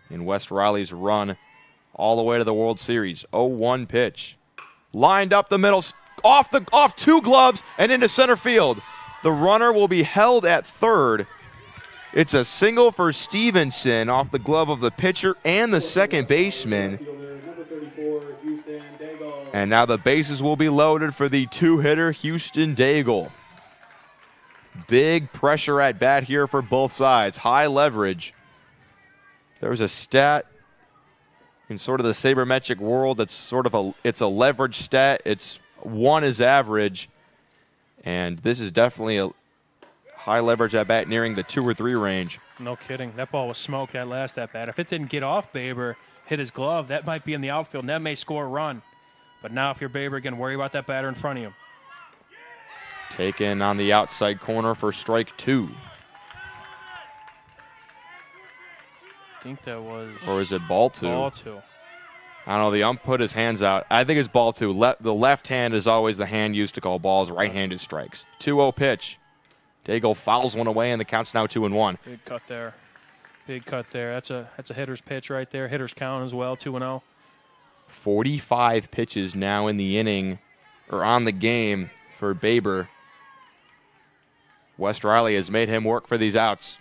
In West Raleigh's run all the way to the World Series. 0-1 pitch. Lined up the middle, off 2 gloves and into center field. The runner will be held at third. It's a single for Stevenson off the glove of the pitcher and the second baseman. And now the bases will be loaded for the 2-hitter Houston Daigle. Big pressure at bat here for both sides. High leverage. There's a stat in sort of the sabermetric world that's sort of it's a leverage stat. It's 1 is average. And this is definitely a high leverage at bat nearing the 2 or 3 range. No kidding. That ball was smoked that last at bat. If it didn't get off Baber, hit his glove, that might be in the outfield, and that may score a run. But now if you're Baber, again, worry about that batter in front of you. Taken on the outside corner for strike 2. I think that was... Or is it ball 2? Ball 2. I don't know. The ump put his hands out. I think it's ball 2. The left hand is always the hand used to call balls. Right-handed strikes. 2-0 pitch. Daigle fouls one away, and the count's now 2-1. Big cut there. Big cut there. That's a hitter's pitch right there. Hitter's count as well, 2-0. 45 pitches now in the inning, or on the game for Baber. West Riley has made him work for these outs.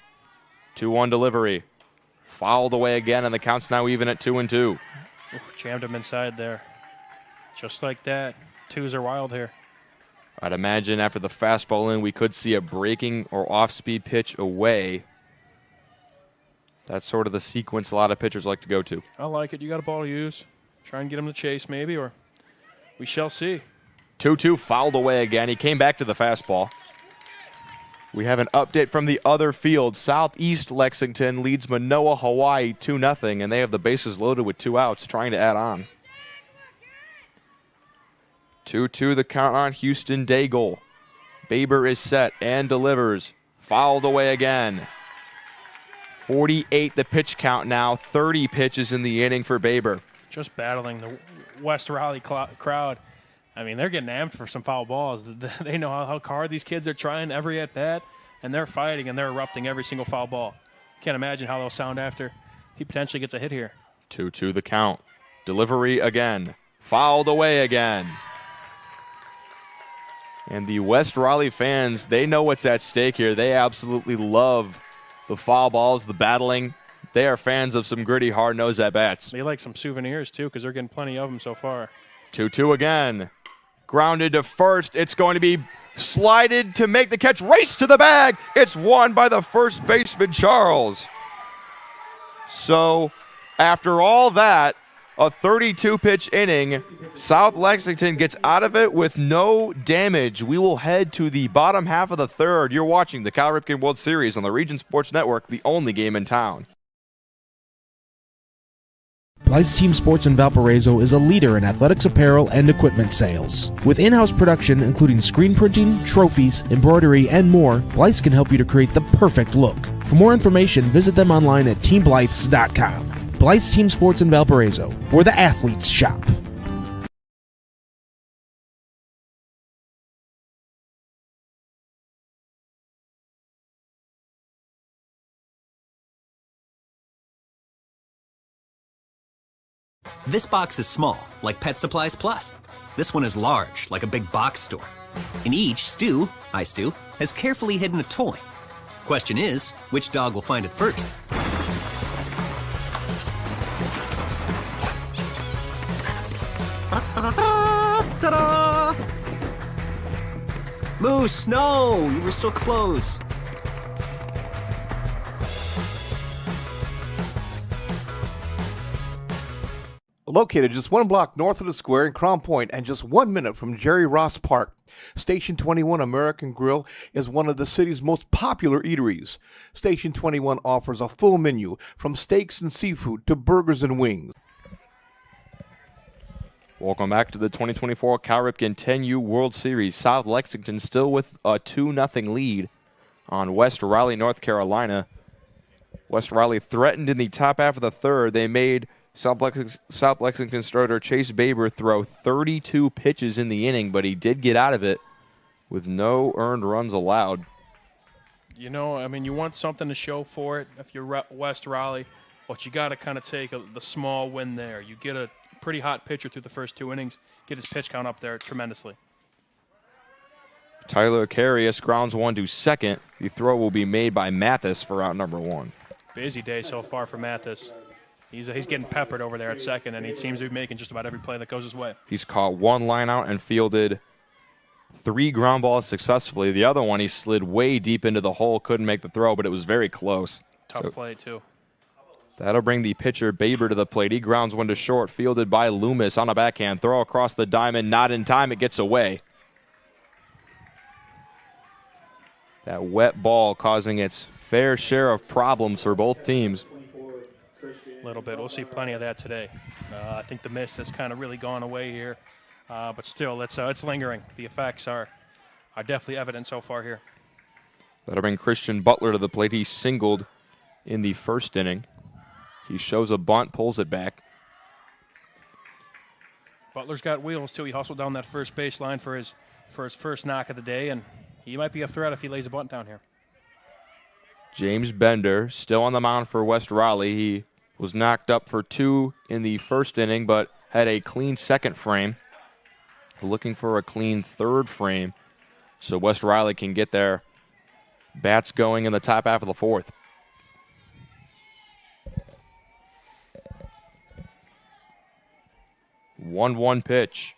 2-1 delivery. Fouled away again, and the count's now even at 2-2. Ooh, jammed him inside there. Just like that. 2s are wild here. I'd imagine after the fastball in, we could see a breaking or off-speed pitch away. That's sort of the sequence a lot of pitchers like to go to. I like it. You got a ball to use. Try and get him to chase maybe, or we shall see. 2-2 fouled away again. He came back to the fastball. We have an update from the other field. Southeast Lexington leads Manoa, Hawaii 2-0, and they have the bases loaded with 2 outs, trying to add on. 2-2 the count on Houston Daigle. Baber is set and delivers. Fouled away again. 48 the pitch count now. 30 pitches in the inning for Baber. Just battling the West Raleigh crowd. I mean, they're getting amped for some foul balls. They know how hard these kids are trying every at-bat, and they're fighting and they're erupting every single foul ball. Can't imagine how they'll sound after he potentially gets a hit here. 2-2 the count. Delivery again. Fouled away again. And the West Raleigh fans, they know what's at stake here. They absolutely love the foul balls, the battling. They are fans of some gritty, hard-nosed at-bats. They like some souvenirs, too, because they're getting plenty of them so far. 2-2 again. Grounded to first. It's going to be slided to make the catch. Race to the bag. It's won by the first baseman, Charles. So, after all that, a 32-pitch inning, South Lexington gets out of it with no damage. We will head to the bottom half of the third. You're watching the Cal Ripken World Series on the Region Sports Network, the only game in town. Blythe's Team Sports in Valparaiso is a leader in athletics apparel and equipment sales. With in-house production including screen printing, trophies, embroidery, and more, Blythe's can help you to create the perfect look. For more information, visit them online at teamblythes.com. Blythe's Team Sports in Valparaiso, where the athletes shop. This box is small, like Pet Supplies Plus. This one is large, like a big box store. In each stew, has carefully hidden a toy. Question is, which dog will find it first? Ta-da! Moose, no! You were so close. Located just one block north of the square in Crown Point and just 1 minute from Jerry Ross Park, Station 21 American Grill is one of the city's most popular eateries. Station 21 offers a full menu from steaks and seafood to burgers and wings. Welcome back to the 2024 Cal Ripken 10U World Series. South Lexington still with a 2-0 lead on West Raleigh, North Carolina. West Raleigh threatened in the top half of the third. They made South Lexington starter Chase Baber throw 32 pitches in the inning, but he did get out of it with no earned runs allowed. You know, I mean, you want something to show for it if you're West Raleigh, but you got to kind of take the small win there. You get a pretty hot pitcher through the first 2 innings, get his pitch count up there tremendously. Tyler Carius grounds one to second. The throw will be made by Mathis for out number 1. Busy day so far for Mathis. He's getting peppered over there at second, and he seems to be making just about every play that goes his way. He's caught 1 line out and fielded 3 ground balls successfully. The other one, he slid way deep into the hole, couldn't make the throw, but it was very close. Tough play, too. That'll bring the pitcher Baber to the plate. He grounds one to short, fielded by Loomis on a backhand. Throw across the diamond, not in time. It gets away. That wet ball causing its fair share of problems for both teams. A little bit. We'll see plenty of that today. I think the mist has kind of really gone away here, but still, it's lingering. The effects are definitely evident so far here. That'll bring Christian Butler to the plate. He singled in the first inning. He shows a bunt, pulls it back. Butler's got wheels too. He hustled down that first baseline for his first knock of the day, and he might be a threat if he lays a bunt down here. James Bender still on the mound for West Raleigh. He was knocked up for 2 in the first inning, but had a clean second frame. Looking for a clean third frame so West Raleigh can get their bats going in the top half of the fourth. One pitch.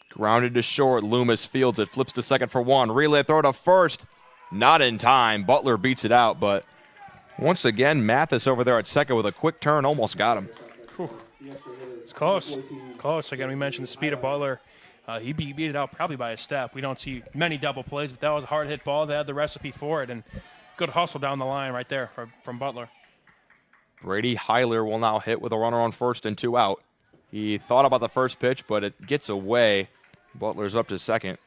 Grounded to short. Loomis fields it, flips to second for 1. Relay throw to first. Not in time. Butler beats it out, but once again, Mathis over there at second with a quick turn almost got him. Whew. It's close. Close. Again, we mentioned the speed of Butler. He beat it out probably by a step. We don't see many double plays, but that was a hard-hit ball. They had the recipe for it, and good hustle down the line right there from Butler. Brady Heiler will now hit with a runner on first and 2 out. He thought about the first pitch, but it gets away. Butler's up to second.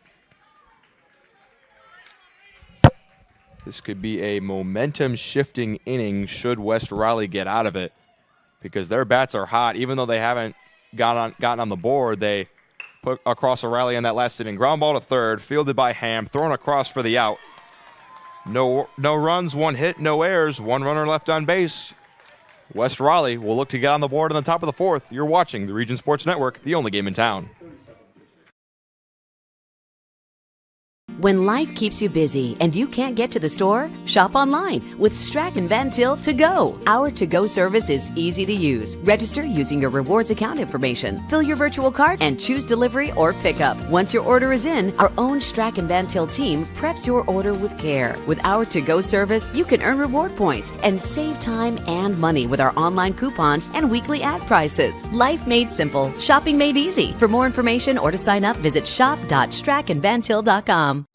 This could be a momentum-shifting inning should West Raleigh get out of it, because their bats are hot. Even though they haven't gotten on the board, they put across a rally in that last inning. Ground ball to third, fielded by Ham, thrown across for the out. No runs, 1 hit, no errors, 1 runner left on base. West Raleigh will look to get on the board in the top of the fourth. You're watching the Region Sports Network, the only game in town. When life keeps you busy and you can't get to the store, shop online with Strachan Van Til To Go. Our to-go service is easy to use. Register using your rewards account information, fill your virtual card, and choose delivery or pickup. Once your order is in, our own Strachan Van Til team preps your order with care. With our to-go service, you can earn reward points and save time and money with our online coupons and weekly ad prices. Life made simple, shopping made easy. For more information or to sign up, visit shop.strachanvantil.com.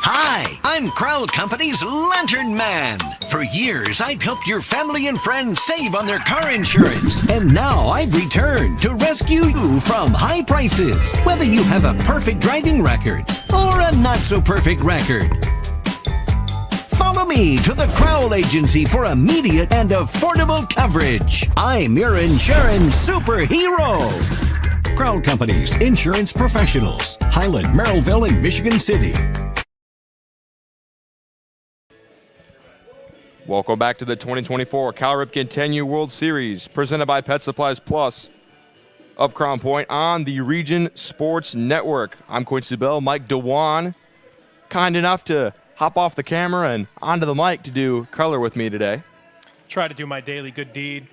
Hi, I'm Crowd Company's Lantern Man. For years, I've helped your family and friends save on their car insurance. And now I've returned to rescue you from high prices. Whether you have a perfect driving record or a not-so-perfect record. Follow me to the Crowd Agency for immediate and affordable coverage. I'm your insurance superhero. Crowd Company's insurance professionals. Highland, Merrillville, and Michigan City. Welcome back to the 2024 Cal Ripken 10U World Series, presented by Pet Supplies Plus. of Crown Point on the Region Sports Network. I'm Quincy Bell. Mike DeWan, kind enough to hop off the camera and onto the mic to do color with me today. Try to do my daily good deed.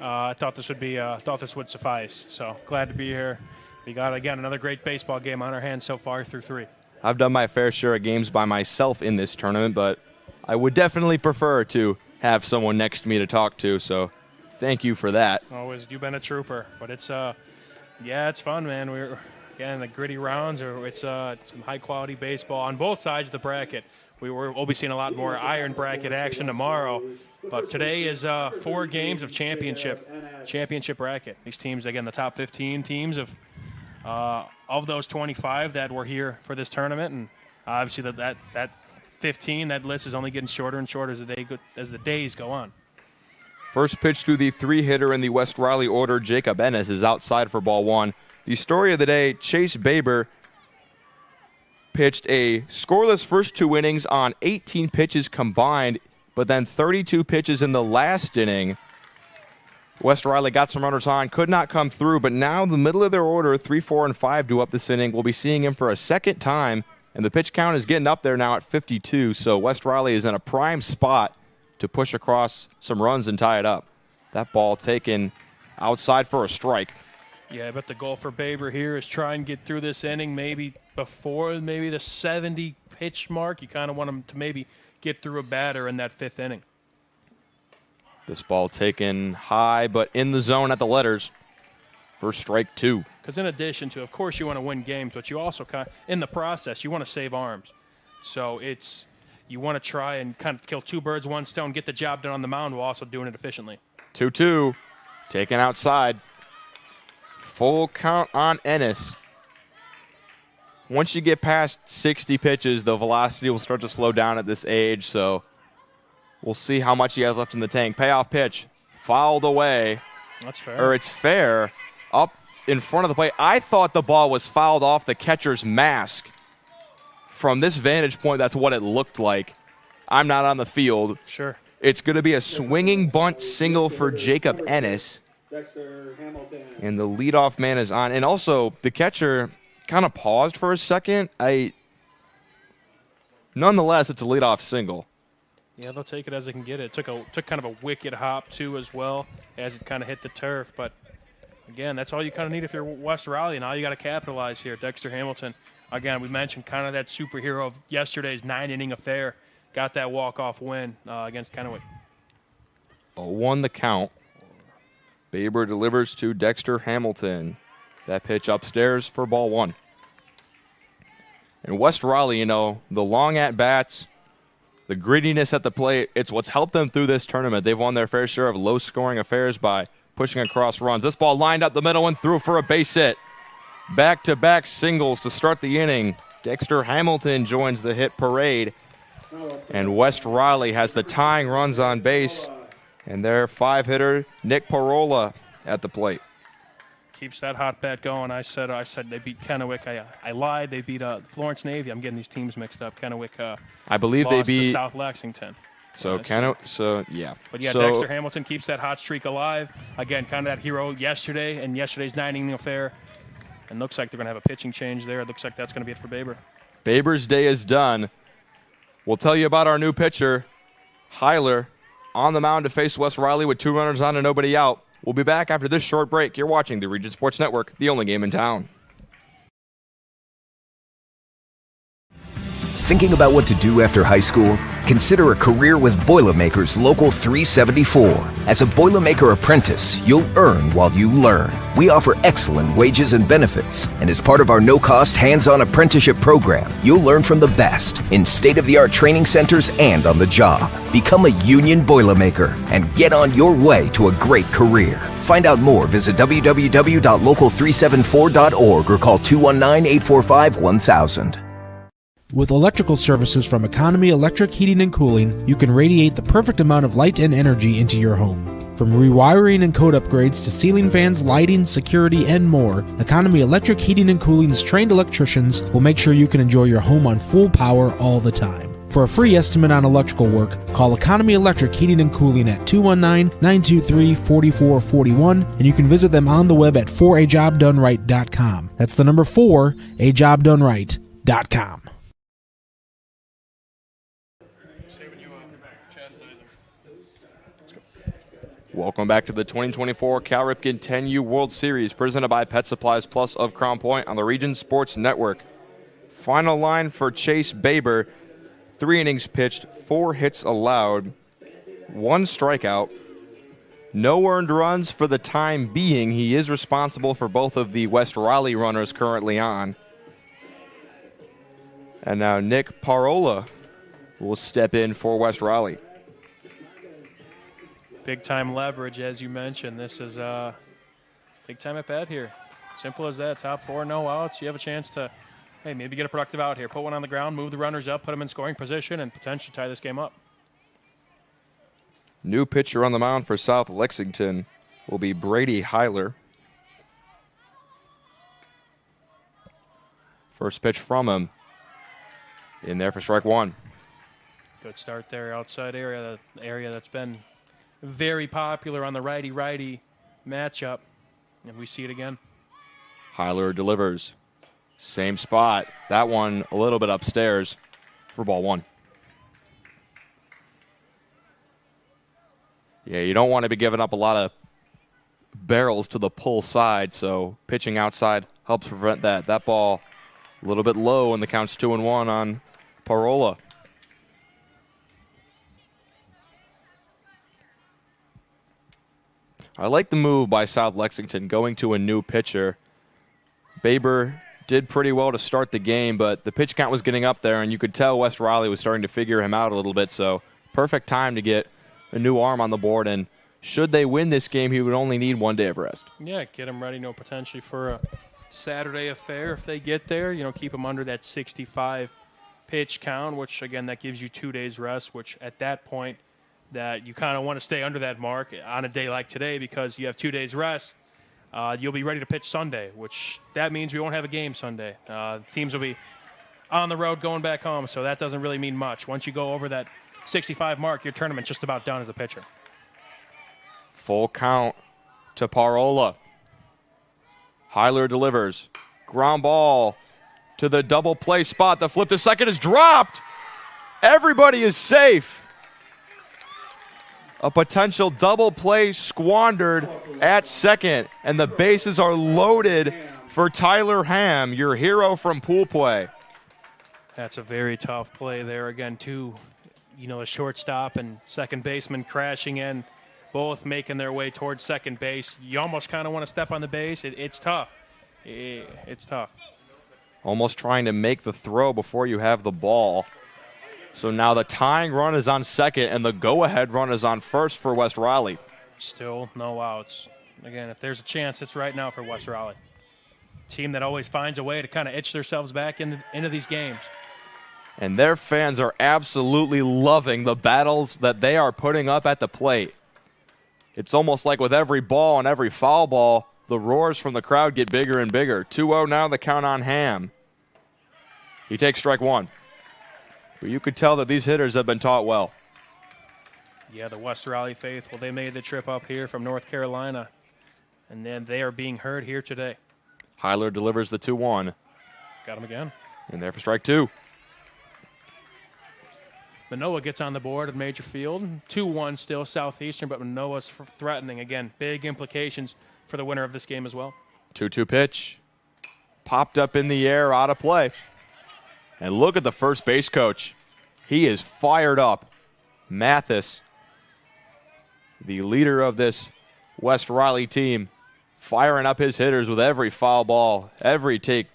I thought this would suffice. So glad to be here. We got, again, another great baseball game on our hands so far through 3. I've done my fair share of games by myself in this tournament, but I would definitely prefer to have someone next to me to talk to, so thank you for that. Always, you've been a trooper, but it's it's fun, man. We're again the gritty rounds, or it's some high quality baseball on both sides of the bracket. We'll be seeing a lot more iron bracket action tomorrow, but today is 4 games of championship bracket. These teams, again, the top 15 teams of those 25 that were here for this tournament, and obviously that 15, that list is only getting shorter and shorter as the days go on. First pitch to the 3-hitter in the West Raleigh order, Jacob Ennis, is outside for ball 1. The story of the day, Chase Baber pitched a scoreless first 2 innings on 18 pitches combined, but then 32 pitches in the last inning. West Raleigh got some runners on, could not come through, but now the middle of their order, 3, 4, and 5 due up this inning. We'll be seeing him for a second time, and the pitch count is getting up there now at 52, so West Raleigh is in a prime spot to push across some runs and tie it up. That ball taken outside for a strike. Yeah, but the goal for Baber here is try and get through this inning maybe before the 70-pitch mark. You kind of want him to maybe get through a batter in that 5th inning. This ball taken high, but in the zone at the letters for strike 2. Because in addition to, of course, you want to win games, but you also in the process, you want to save arms. So you want to try and kind of kill 2 birds, 1 stone, get the job done on the mound while also doing it efficiently. 2-2, taken outside. Full count on Ennis. Once you get past 60 pitches, the velocity will start to slow down at this age, so we'll see how much he has left in the tank. Payoff pitch, fouled away. That's fair. Or it's fair, up in front of the plate. I thought the ball was fouled off the catcher's mask. From this vantage point, that's what it looked like. I'm not on the field. Sure. It's going to be a swinging bunt single for Jacob Ennis. And the leadoff man is on. And also, the catcher kind of paused for a second. Nonetheless, it's a leadoff single. Yeah, they'll take it as they can get it. Took kind of a wicked hop, too, as well, as it kind of hit the turf. But, again, that's all you kind of need if you're West Raleigh. Now you got to capitalize here. Dexter Hamilton, again, we mentioned kind of that superhero of yesterday's 9-inning affair. Got that walk-off win against Kennewick. 0-1 the count. Baber delivers to Dexter Hamilton. That pitch upstairs for ball 1. And West Raleigh, the long at-bats, the grittiness at the plate, it's what's helped them through this tournament. They've won their fair share of low-scoring affairs by pushing across runs. This ball lined up the middle and through for a base hit. Back-to-back singles to start the inning. Dexter Hamilton joins the hit parade. And West Raleigh has the tying runs on base. And their 5-hitter, Nick Parola, at the plate. Keeps that hot bat going. I said they beat Kennewick. I lied. They beat Florence Navy. I'm getting these teams mixed up. Kennewick I believe lost they beat to South Lexington. Yeah. But yeah, Dexter Hamilton keeps that hot streak alive. Again, kind of that hero yesterday and yesterday's 9-inning affair. And looks like they're going to have a pitching change there. It looks like that's going to be it for Baber. Baber's day is done. We'll tell you about our new pitcher, Heiler, on the mound to face West Raleigh with 2 runners on and nobody out. We'll be back after this short break. You're watching the Region Sports Network, the only game in town. Thinking about what to do after high school? Consider a career with Boilermakers Local 374. As a Boilermaker apprentice, you'll earn while you learn. We offer excellent wages and benefits, and as part of our no-cost hands-on apprenticeship program, you'll learn from the best in state-of-the-art training centers and on the job. Become a union Boilermaker and get on your way to a great career. Find out more, visit www.local374.org or call 219-845-1000. With electrical services from Economy Electric Heating and Cooling, you can radiate the perfect amount of light and energy into your home. From rewiring and code upgrades to ceiling fans, lighting, security, and more, Economy Electric Heating and Cooling's trained electricians will make sure you can enjoy your home on full power all the time. For a free estimate on electrical work, call Economy Electric Heating and Cooling at 219-923-4441, and you can visit them on the web at 4ajobdoneright.com. That's the number 4ajobdoneright.com. Welcome back to the 2024 Cal Ripken 10U World Series, presented by Pet Supplies Plus of Crown Point on the Region Sports Network. Final line for Chase Baber: 3 innings pitched, 4 hits allowed, 1 strikeout, no earned runs for the time being. He is responsible for both of the West Raleigh runners currently on. And now Nick Parola will step in for West Raleigh. Big time leverage, as you mentioned. This is a big time at bat here. Simple as that. Top 4, no outs. You have a chance to, hey, maybe get a productive out here. Put one on the ground, move the runners up, put them in scoring position, and potentially tie this game up. New pitcher on the mound for South Lexington will be Brady Heiler. First pitch from him. In there for strike 1. Good start there, outside area, the area that's been very popular on the righty-righty matchup, and we see it again. Heiler delivers. Same spot. That one a little bit upstairs for ball 1. Yeah, you don't want to be giving up a lot of barrels to the pull side, so pitching outside helps prevent that. That ball a little bit low, and the count's 2-1 on Parola. I like the move by South Lexington going to a new pitcher. Baber did pretty well to start the game, but the pitch count was getting up there, and you could tell West Raleigh was starting to figure him out a little bit, so perfect time to get a new arm on the board, and should they win this game, he would only need 1 day of rest. Yeah, get him ready, potentially for a Saturday affair if they get there. Keep him under that 65 pitch count, which, again, that gives you 2 days rest, which at that point, that you kind of want to stay under that mark on a day like today because you have 2 days rest. You'll be ready to pitch Sunday, which that means we won't have a game Sunday. Teams will be on the road going back home, so that doesn't really mean much. Once you go over that 65 mark, your tournament's just about done as a pitcher. Full count to Parola. Heiler delivers. Ground ball to the double play spot. The flip to second is dropped. Everybody is safe. A potential double play squandered at second, and the bases are loaded for Tyler Ham, your hero from pool play. That's a very tough play there. Again, the shortstop and second baseman crashing in, both making their way towards second base. You almost kind of want to step on the base. It's tough. It's tough. Almost trying to make the throw before you have the ball. So now the tying run is on second, and the go-ahead run is on first for West Raleigh. Still no outs. Again, if there's a chance, it's right now for West Raleigh. Team that always finds a way to kind of itch themselves back into these games. And their fans are absolutely loving the battles that they are putting up at the plate. It's almost like with every ball and every foul ball, the roars from the crowd get bigger and bigger. 2-0 now, the count on Ham. He takes strike 1. But you could tell that these hitters have been taught well. Yeah, the West Raleigh faithful, they made the trip up here from North Carolina, and then they are being heard here today. Heiler delivers the 2-1. Got him again. And there for strike 2. Manoa gets on the board at Major Field. 2-1 still Southeastern, but Manoa's threatening. Again, big implications for the winner of this game as well. 2-2 pitch. Popped up in the air, out of play. And look at the first base coach. He is fired up. Mathis, the leader of this West Raleigh team, firing up his hitters with every foul ball, every take.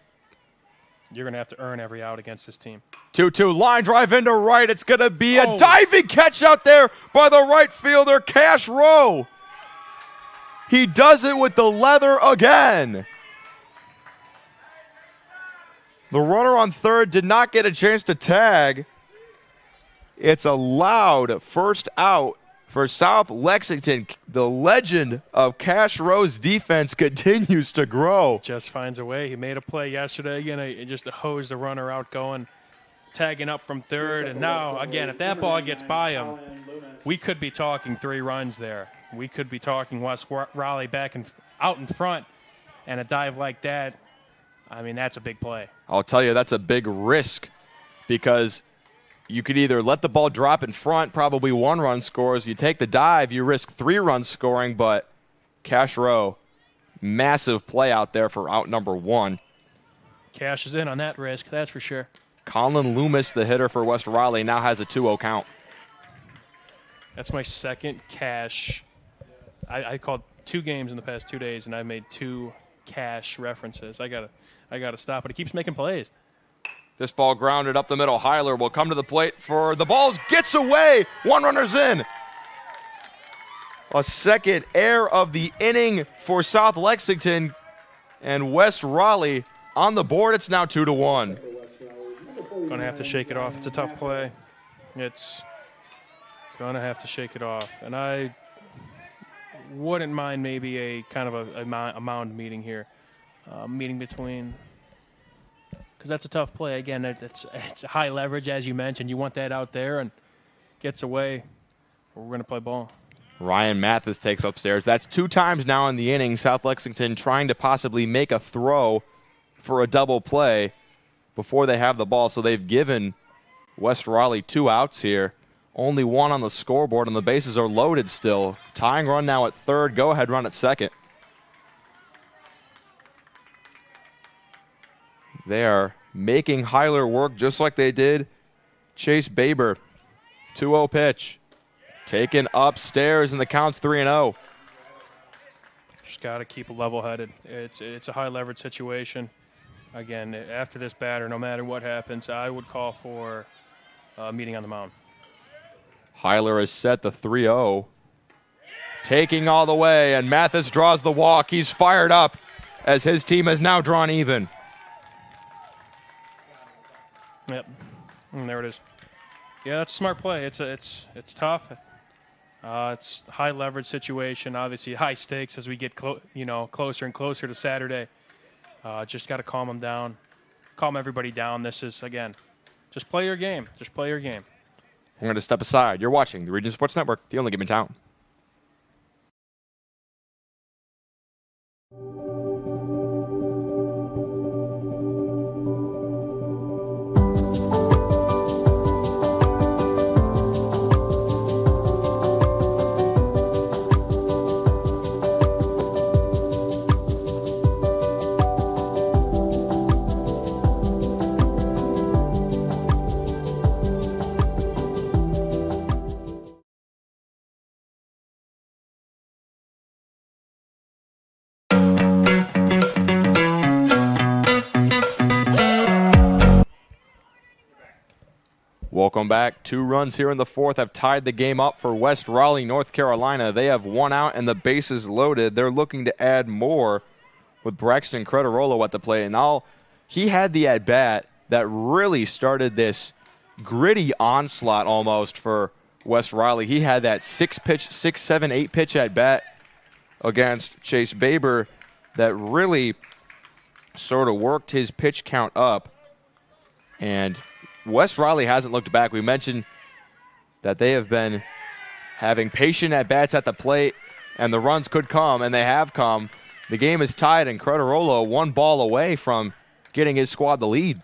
You're going to have to earn every out against this team. 2-2, line drive into right. It's going to be a diving catch out there by the right fielder, Cash Rowe. He does it with the leather again. The runner on third did not get a chance to tag. It's a loud first out for South Lexington. The legend of Cash Rowe's defense continues to grow. Just finds a way. He made a play yesterday. Just to hose the runner out going. tagging up from third. And now, again, if that ball gets by him, we could be talking 3 runs there. We could be talking West Raleigh out in front, and a dive like that, I mean, that's a big play. I'll tell you, that's a big risk because you could either let the ball drop in front, probably 1 run scores. You take the dive, you risk 3 runs scoring, but Cash Rowe, massive play out there for out number 1. Cash is in on that risk, that's for sure. Colin Loomis, the hitter for West Raleigh, now has a 2-0 count. That's my second cash. I called 2 games in the past 2 days, and I made 2 cash references. I gotta stop, but he keeps making plays. This ball grounded up the middle. Heiler will come to the plate for the balls. Gets away. 1 runner's in. A second error of the inning for South Lexington, and West Raleigh on the board. It's now 2-1. Going to have to shake it off. It's a tough play. It's going to have to shake it off. And I wouldn't mind maybe a kind of a mound meeting here. Meeting between, because that's a tough play. Again, it's high leverage, as you mentioned. You want that out there and gets away. We're going to play ball. Ryan Mathis takes upstairs. That's 2 times now in the inning. South Lexington trying to possibly make a throw for a double play before they have the ball. So they've given West Raleigh 2 outs here. Only 1 on the scoreboard, and the bases are loaded still. Tying run now at third. Go-ahead run at second. They are making Heiler work just like they did Chase Baber. 2-0 pitch. Taken upstairs, and the count's 3-0. Just got to keep level-headed. It's a high-leverage situation. Again, after this batter, no matter what happens, I would call for a meeting on the mound. Heiler has set the 3-0. Taking all the way, and Mathis draws the walk. He's fired up as his team has now drawn even. Yep, and there it is. Yeah, that's a smart play. It's tough. It's high leverage situation. Obviously, high stakes as we get closer and closer to Saturday. Just got to calm them down, calm everybody down. This is, again, just play your game. Just play your game. I'm going to step aside. You're watching the Region Sports Network, the only game in town. Welcome back. 2 runs here in the 4th have tied the game up for West Raleigh, North Carolina. They have 1 out and the bases loaded. They're looking to add more with Braxton Crederolo at the plate. And he had the at-bat that really started this gritty onslaught almost for West Raleigh. He had that 6, 7, 8 pitch at-bat against Chase Baber that really sort of worked his pitch count up. And West Raleigh hasn't looked back. We mentioned that they have been having patient at-bats at the plate, and the runs could come, and they have come. The game is tied, and Crederolo 1 ball away from getting his squad the lead.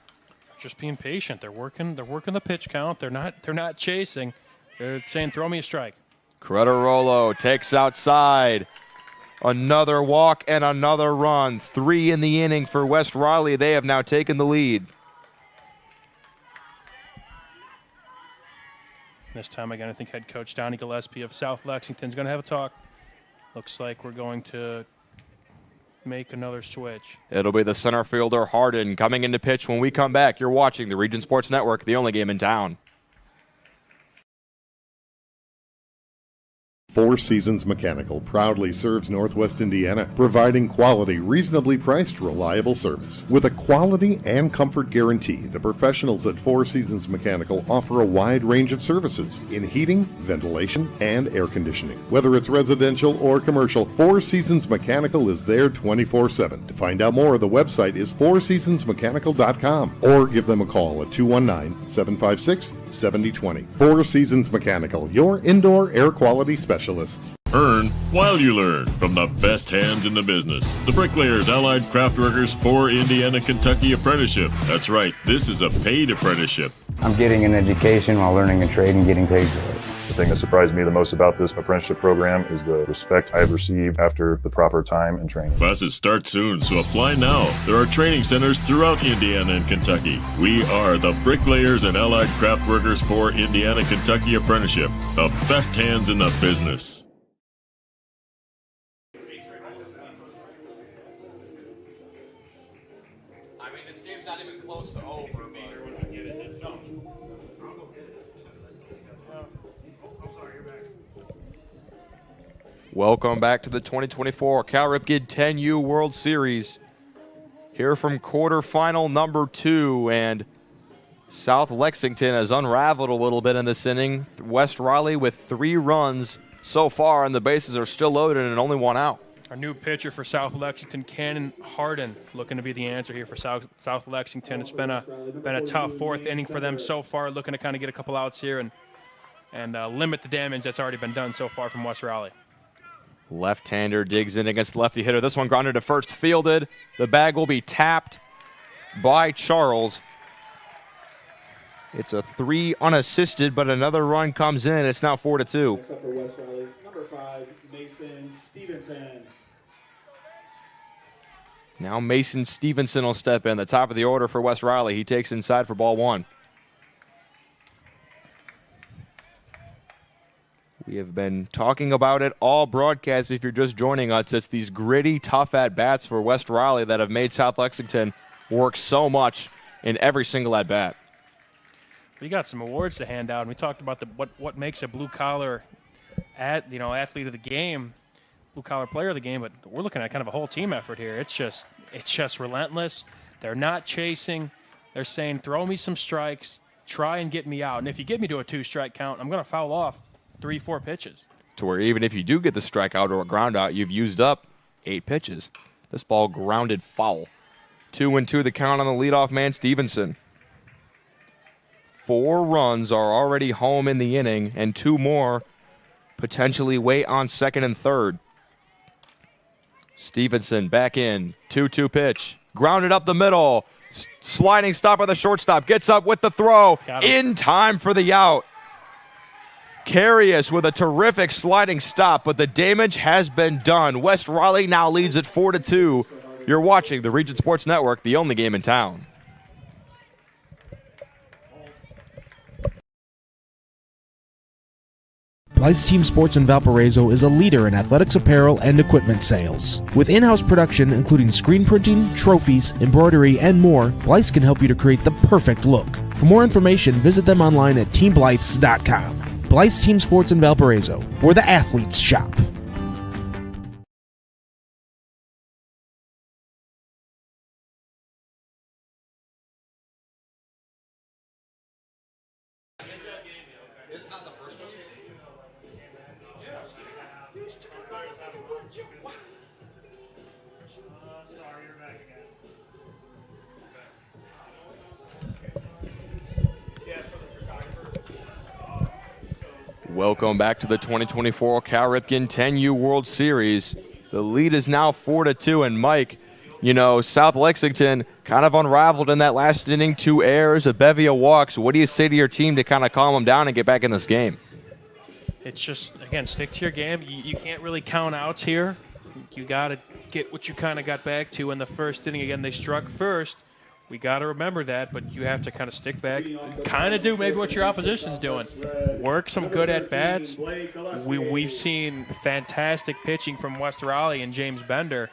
Just being patient. They're working the pitch count. They're not chasing. They're saying, throw me a strike. Crederolo takes outside. Another walk and another run. 3 in the inning for West Raleigh. They have now taken the lead. This time, again, I think head coach Donnie Gillespie of South Lexington is going to have a talk. Looks like we're going to make another switch. It'll be the center fielder Harden coming into pitch when we come back. You're watching the Region Sports Network, the only game in town. Four Seasons Mechanical proudly serves Northwest Indiana, providing quality, reasonably priced, reliable service. With a quality and comfort guarantee, the professionals at Four Seasons Mechanical offer a wide range of services in heating, ventilation, and air conditioning. Whether it's residential or commercial, Four Seasons Mechanical is there 24/7. To find out more, the website is fourseasonsmechanical.com or give them a call at 219-756-7020. Four Seasons Mechanical, your indoor air quality specialist. Earn while you learn from the best hands in the business. The Bricklayers Allied Craft Workers for Indiana Kentucky Apprenticeship. That's right, this is a paid apprenticeship. I'm getting an education while learning a trade and getting paid for it. The thing that surprised me the most about this apprenticeship program is the respect I have received after the proper time and training. Classes start soon, so apply now. There are training centers throughout Indiana and Kentucky. We are the Bricklayers and Allied Craft Workers for Indiana Kentucky Apprenticeship. The best hands in the business. I mean, this game's not even close to over. Welcome back to the 2024 Cal Ripken 10U World Series. Here from quarterfinal number 2, and South Lexington has unraveled a little bit in this inning. West Raleigh with 3 runs so far, and the bases are still loaded and only 1 out. Our new pitcher for South Lexington, Cannon Harden, looking to be the answer here for South Lexington. It's been a tough 4th inning for them so far, looking to kind of get a couple outs here and limit the damage that's already been done so far from West Raleigh. Left-hander digs in against the lefty hitter. This one grounded to first, fielded. The bag will be tapped by Charles. It's a 3 unassisted, but another run comes in. It's now 4-2. Next up for West Raleigh, number 5, Mason Stevenson. Now Mason Stevenson will step in, the top of the order for West Raleigh. He takes inside for ball 1. We have been talking about it all broadcast. If you're just joining us, it's these gritty, tough at-bats for West Raleigh that have made South Lexington work so much in every single at-bat. We got some awards to hand out, and we talked about what makes a blue-collar athlete of the game, blue-collar player of the game, but we're looking at kind of a whole team effort here. It's just relentless. They're not chasing. They're saying, throw me some strikes, try and get me out. And if you get me to a 2-strike count, I'm going to foul off 3-4 pitches. To where even if you do get the strikeout or a ground out, you've used up 8 pitches. This ball grounded foul. 2-2 the count on the leadoff man, Stevenson. 4 runs are already home in the inning, and 2 more potentially wait on second and third. Stevenson back in, 2-2 pitch. Grounded up the middle. Sliding stop by the shortstop. Gets up with the throw. In time for the out. Carius with a terrific sliding stop, but the damage has been done. West Raleigh now leads at 4-2. You're watching the Region Sports Network, the only game in town. Blythe's Team Sports in Valparaiso is a leader in athletics apparel and equipment sales. With in-house production including screen printing, trophies, embroidery, and more, Blythe's can help you to create the perfect look. For more information, visit them online at teamblythes.com. Blythe's Team Sports in Valparaiso, where the athletes shop. Welcome back to the 2024 Cal Ripken 10U World Series. The lead is now 4-2, and Mike, you know, South Lexington kind of unraveled in that last inning. 2 errors, a bevy of walks. What do you say to your team to kind of calm them down and get back in this game? It's just, again, stick to your game. You can't really count outs here. You got to get what you kind of got back to in the first inning. Again, they struck first. We got to remember that, but you have to kind of stick back, kind of do maybe what your opposition's doing. Work some good at-bats. We've seen fantastic pitching from West Raleigh and James Bender.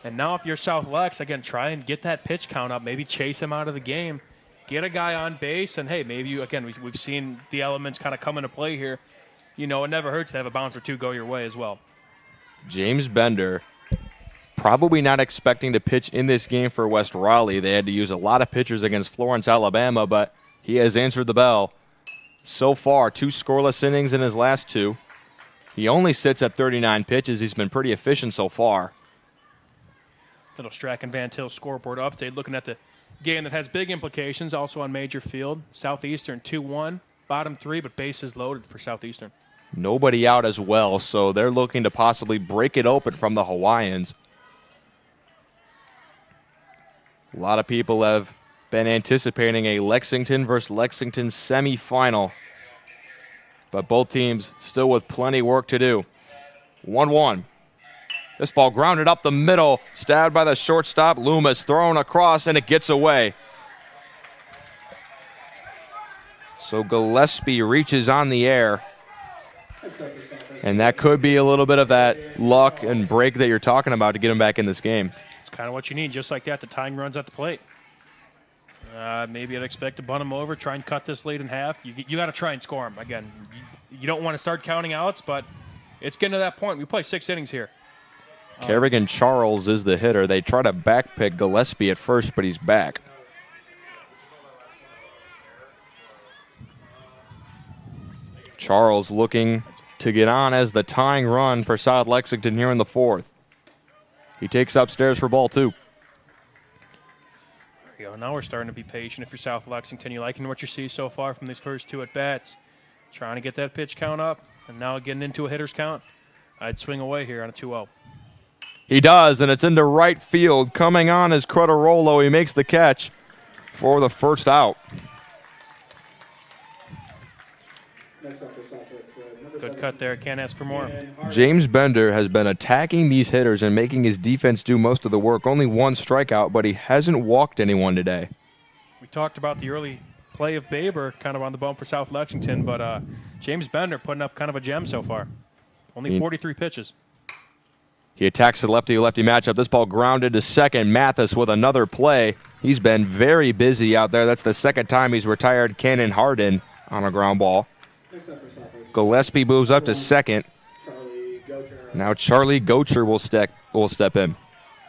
And now if you're South Lex, again, try and get that pitch count up, maybe chase him out of the game, get a guy on base, and, hey, maybe, we've seen the elements kind of come into play here. it never hurts to have a bounce or two go your way as well. James Bender, probably not expecting to pitch in this game for West Raleigh. They had to use a lot of pitchers against Florence, Alabama, but he has answered the bell. So far, 2 scoreless innings in his last 2. He only sits at 39 pitches. He's been pretty efficient so far. Little Strachan Van Til scoreboard update, looking at the game that has big implications, also on Major Field. Southeastern 2-1, bottom 3, but bases loaded for Southeastern. Nobody out as well, so they're looking to possibly break it open from the Hawaiians. A lot of people have been anticipating a Lexington versus Lexington semifinal, but both teams still with plenty work to do. 1-1. This ball grounded up the middle, stabbed by the shortstop. Loomis thrown across, and it gets away. So Gillespie reaches on the air. And that could be a little bit of that luck and break that you're talking about to get him back in this game. It's kind of what you need. Just like that, the tying runs at the plate. Maybe I'd expect to bunt him over, try and cut this lead in half. You got to try and score him. Again, you don't want to start counting outs, but it's getting to that point. We play 6 innings here. Kerrigan Charles is the hitter. They try to backpick Gillespie at first, but he's back. Charles looking to get on as the tying run for South Lexington here in the 4th. He takes upstairs for ball 2. There you go. Now we're starting to be patient. If you're South Lexington, you liking what you see so far from these first 2 at-bats. Trying to get that pitch count up, and now getting into a hitter's count. I'd swing away here on a 2-0. He does, and it's into right field. Coming on is Crotterolo. He makes the catch for the first out. Good cut there. Can't ask for more. James Bender has been attacking these hitters and making his defense do most of the work. Only 1 strikeout, but he hasn't walked anyone today. We talked about the early play of Baber, kind of on the bump for South Lexington, but James Bender putting up kind of a gem so far. Only 43 pitches. He attacks the lefty-lefty matchup. This ball grounded to second. Mathis with another play. He's been very busy out there. That's the second time he's retired Cannon Harden on a ground ball. Gillespie moves up to second. Now Charlie Gocher will step in.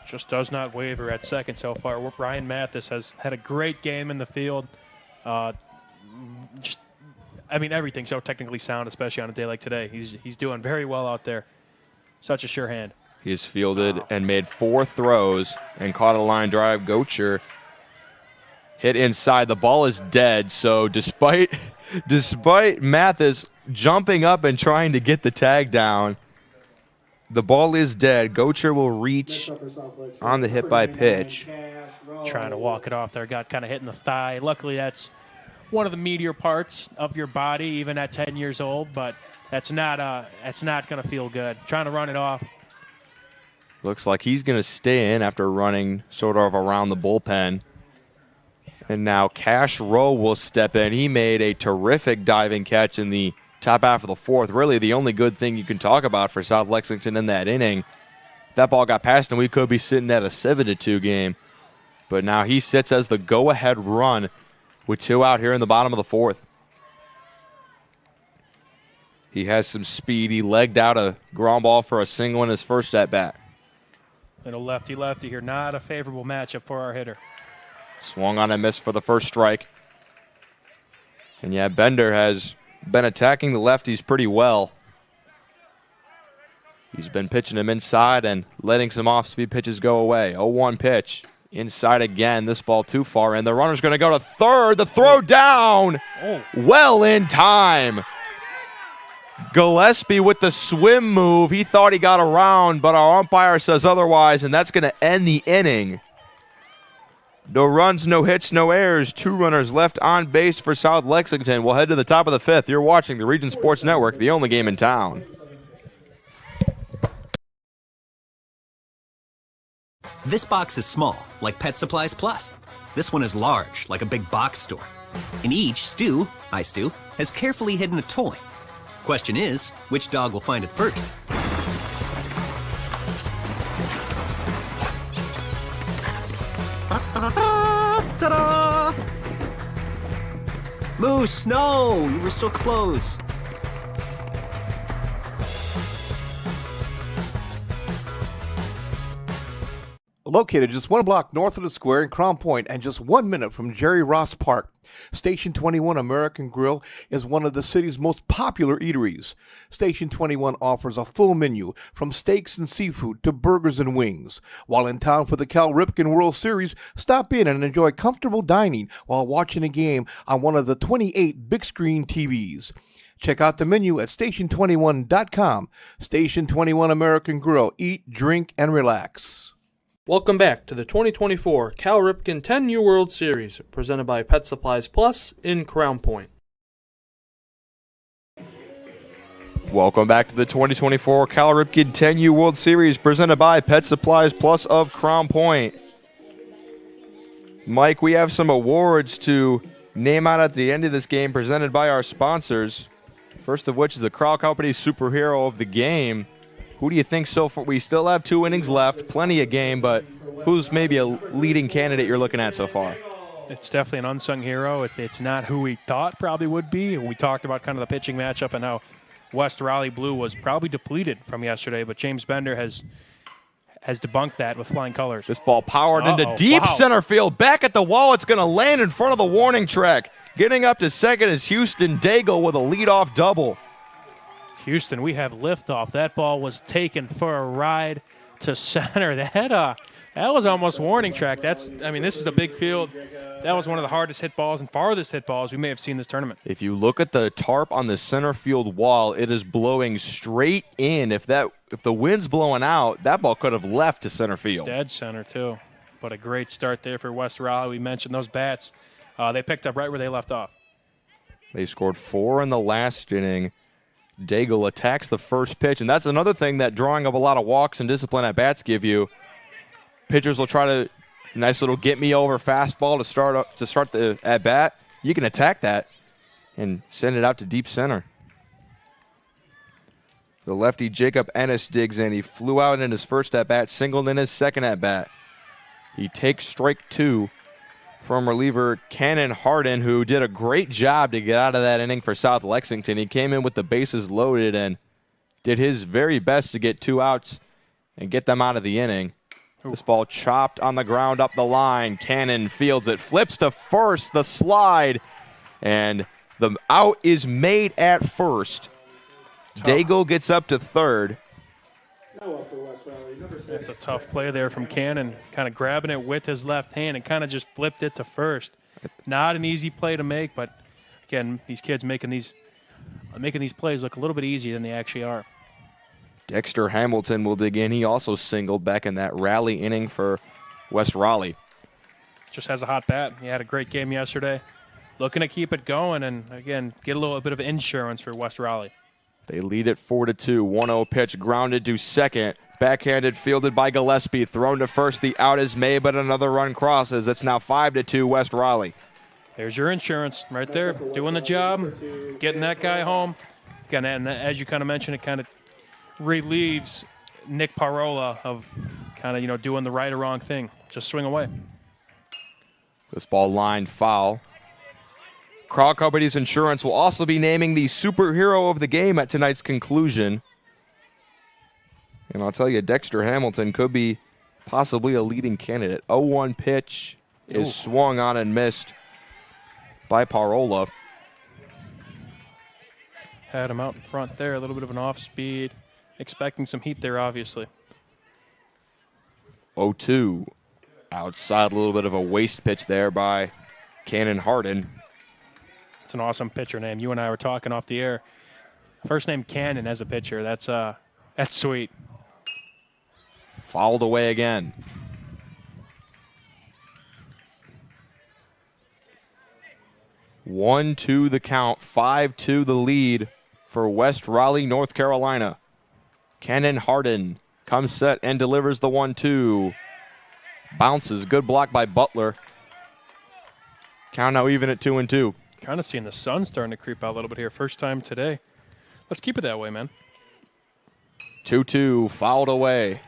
Just does not waver at second so far. Ryan Mathis has had a great game in the field. Everything's so technically sound, especially on a day like today. He's doing very well out there. Such a sure hand. He's fielded and made 4 throws and caught a line drive. Gocher hit inside. The ball is dead, so despite Mathis jumping up and trying to get the tag down, the ball is dead. Gocher will reach on the hit by pitch. Trying to walk it off there. Got kind of hit in the thigh. Luckily, that's one of the meatier parts of your body, even at 10 years old, but that's not going to feel good. Trying to run it off. Looks like he's going to stay in after running sort of around the bullpen. And now Cash Rowe will step in. He made a terrific diving catch in the top half of the 4th. Really the only good thing you can talk about for South Lexington in that inning. If that ball got past him, we could be sitting at a 7-2 game. But now he sits as the go-ahead run with 2 out here in the bottom of the 4th. He has some speed. He legged out a ground ball for a single in his first at-bat. Little lefty-lefty here. Not a favorable matchup for our hitter. Swung on and missed for the first strike. And yeah, Bender has been attacking the lefties pretty well. He's been pitching him inside and letting some off-speed pitches go away. 0-1 pitch. Inside again. This ball too far in. The runner's going to go to third. The throw down. Well in time. Gillespie with the swim move. He thought he got around, but our umpire says otherwise, and that's going to end the inning. No runs, no hits, no errors. 2 runners left on base for South Lexington. We'll head to the top of the 5th. You're watching the Region Sports Network, the only game in town. This box is small, like Pet Supplies Plus. This one is large, like a big box store. In each, Stu has carefully hidden a toy. Question is, which dog will find it first? Ta-da! Moose, no! You were so close. Located just one block north of the square in Crown Point and just 1 minute from Jerry Ross Park, Station 21 American Grill is one of the city's most popular eateries. Station 21 offers a full menu from steaks and seafood to burgers and wings. While in town for the Cal Ripken World Series, stop in and enjoy comfortable dining while watching a game on one of the 28 big screen TVs. Check out the menu at station21.com. Station 21 American Grill. Eat, drink, and relax. Welcome back to the 2024 Cal Ripken 10U World Series, presented by Pet Supplies Plus in Crown Point. Welcome back to the 2024 Cal Ripken 10U World Series, presented by Pet Supplies Plus of Crown Point. Mike, we have some awards to name out at the end of this game, presented by our sponsors. First of which is the Crowell Company Superhero of the Game. Who do you think so far? We still have 2 innings left, plenty of game, but who's maybe a leading candidate you're looking at so far? It's definitely an unsung hero. It's not who we thought probably would be. We talked about kind of the pitching matchup and how West Raleigh Blue was probably depleted from yesterday, but James Bender has debunked that with flying colors. This ball powered into deep center field. Back at the wall, it's going to land in front of the warning track. Getting up to second is Houston Daigle with a leadoff double. Houston, we have liftoff. That ball was taken for a ride to center. That was almost warning track. This is a big field. That was one of the hardest hit balls and farthest hit balls we may have seen this tournament. If you look at the tarp on the center field wall, it is blowing straight in. If the wind's blowing out, that ball could have left to center field. Dead center, too. But a great start there for West Raleigh. We mentioned those bats. They picked up right where they left off. They scored 4 in the last inning. Daigle attacks the first pitch, and that's another thing that drawing up a lot of walks and discipline at bats give you. Pitchers will try to nice little get me over fastball to start the at bat. You can attack that and send it out to deep center. The lefty Jacob Ennis digs in. He flew out in his first at bat, singled in his second at bat. He takes strike 2 from reliever Cannon Hardin, who did a great job to get out of that inning for South Lexington. He came in with the bases loaded and did his very best to get 2 outs and get them out of the inning. This ball chopped on the ground up the line. Cannon fields it, flips to first, the slide, and the out is made at first. Daigle gets up to third. It's a tough play there from Cannon, kind of grabbing it with his left hand and kind of just flipped it to first. Not an easy play to make, but again, these kids making these plays look a little bit easier than they actually are. Dexter Hamilton will dig in. He also singled back in that rally inning for West Raleigh. Just has a hot bat. He had a great game yesterday. Looking to keep it going and, again, get a little bit of insurance for West Raleigh. They lead it 4-2. 1-0 pitch grounded to second. Backhanded fielded by Gillespie. Thrown to first. The out is made, but another run crosses. It's now 5-2 West Raleigh. There's your insurance right there. Doing the job. Getting that guy home. Again, and as you kind of mentioned, it kind of relieves Nick Parola of kind of, doing the right or wrong thing. Just swing away. This ball lined foul. Crowell Company's Insurance will also be naming the superhero of the game at tonight's conclusion. And I'll tell you, Dexter Hamilton could be possibly a leading candidate. 0-1 pitch is swung on and missed by Parola. Had him out in front there, a little bit of an off-speed. Expecting some heat there, obviously. 0-2. Outside, a little bit of a waste pitch there by Cannon Hardin. It's an awesome pitcher name. You and I were talking off the air. First name Cannon as a pitcher. That's sweet. Fouled away again. One, 2 the count. 5-2 the lead for West Raleigh, North Carolina. Cannon Hardin comes set and delivers the 1-2. Bounces. Good block by Butler. Count now even at 2-2. Kind of seeing the sun starting to creep out a little bit here. First time today. Let's keep it that way, man. 2-2, fouled away.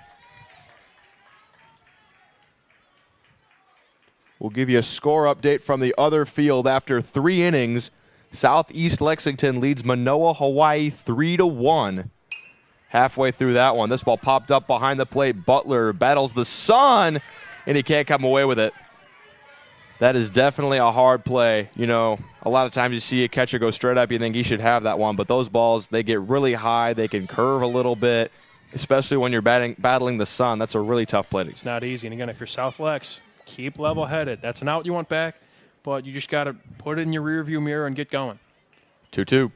We'll give you a score update from the other field after 3 innings. Southeast Lexington leads Manoa, Hawaii 3-1. halfway through that one. This ball popped up behind the plate. Butler battles the sun, and he can't come away with it. That is definitely a hard play. You know, a lot of times you see a catcher go straight up, you think he should have that one. But those balls, they get really high. They can curve a little bit, especially when you're battling the sun. That's a really tough play. It's not easy. And again, if you're South Lex, keep level-headed. That's an out you want back, but you just got to put it in your rearview mirror and get going. 2-2.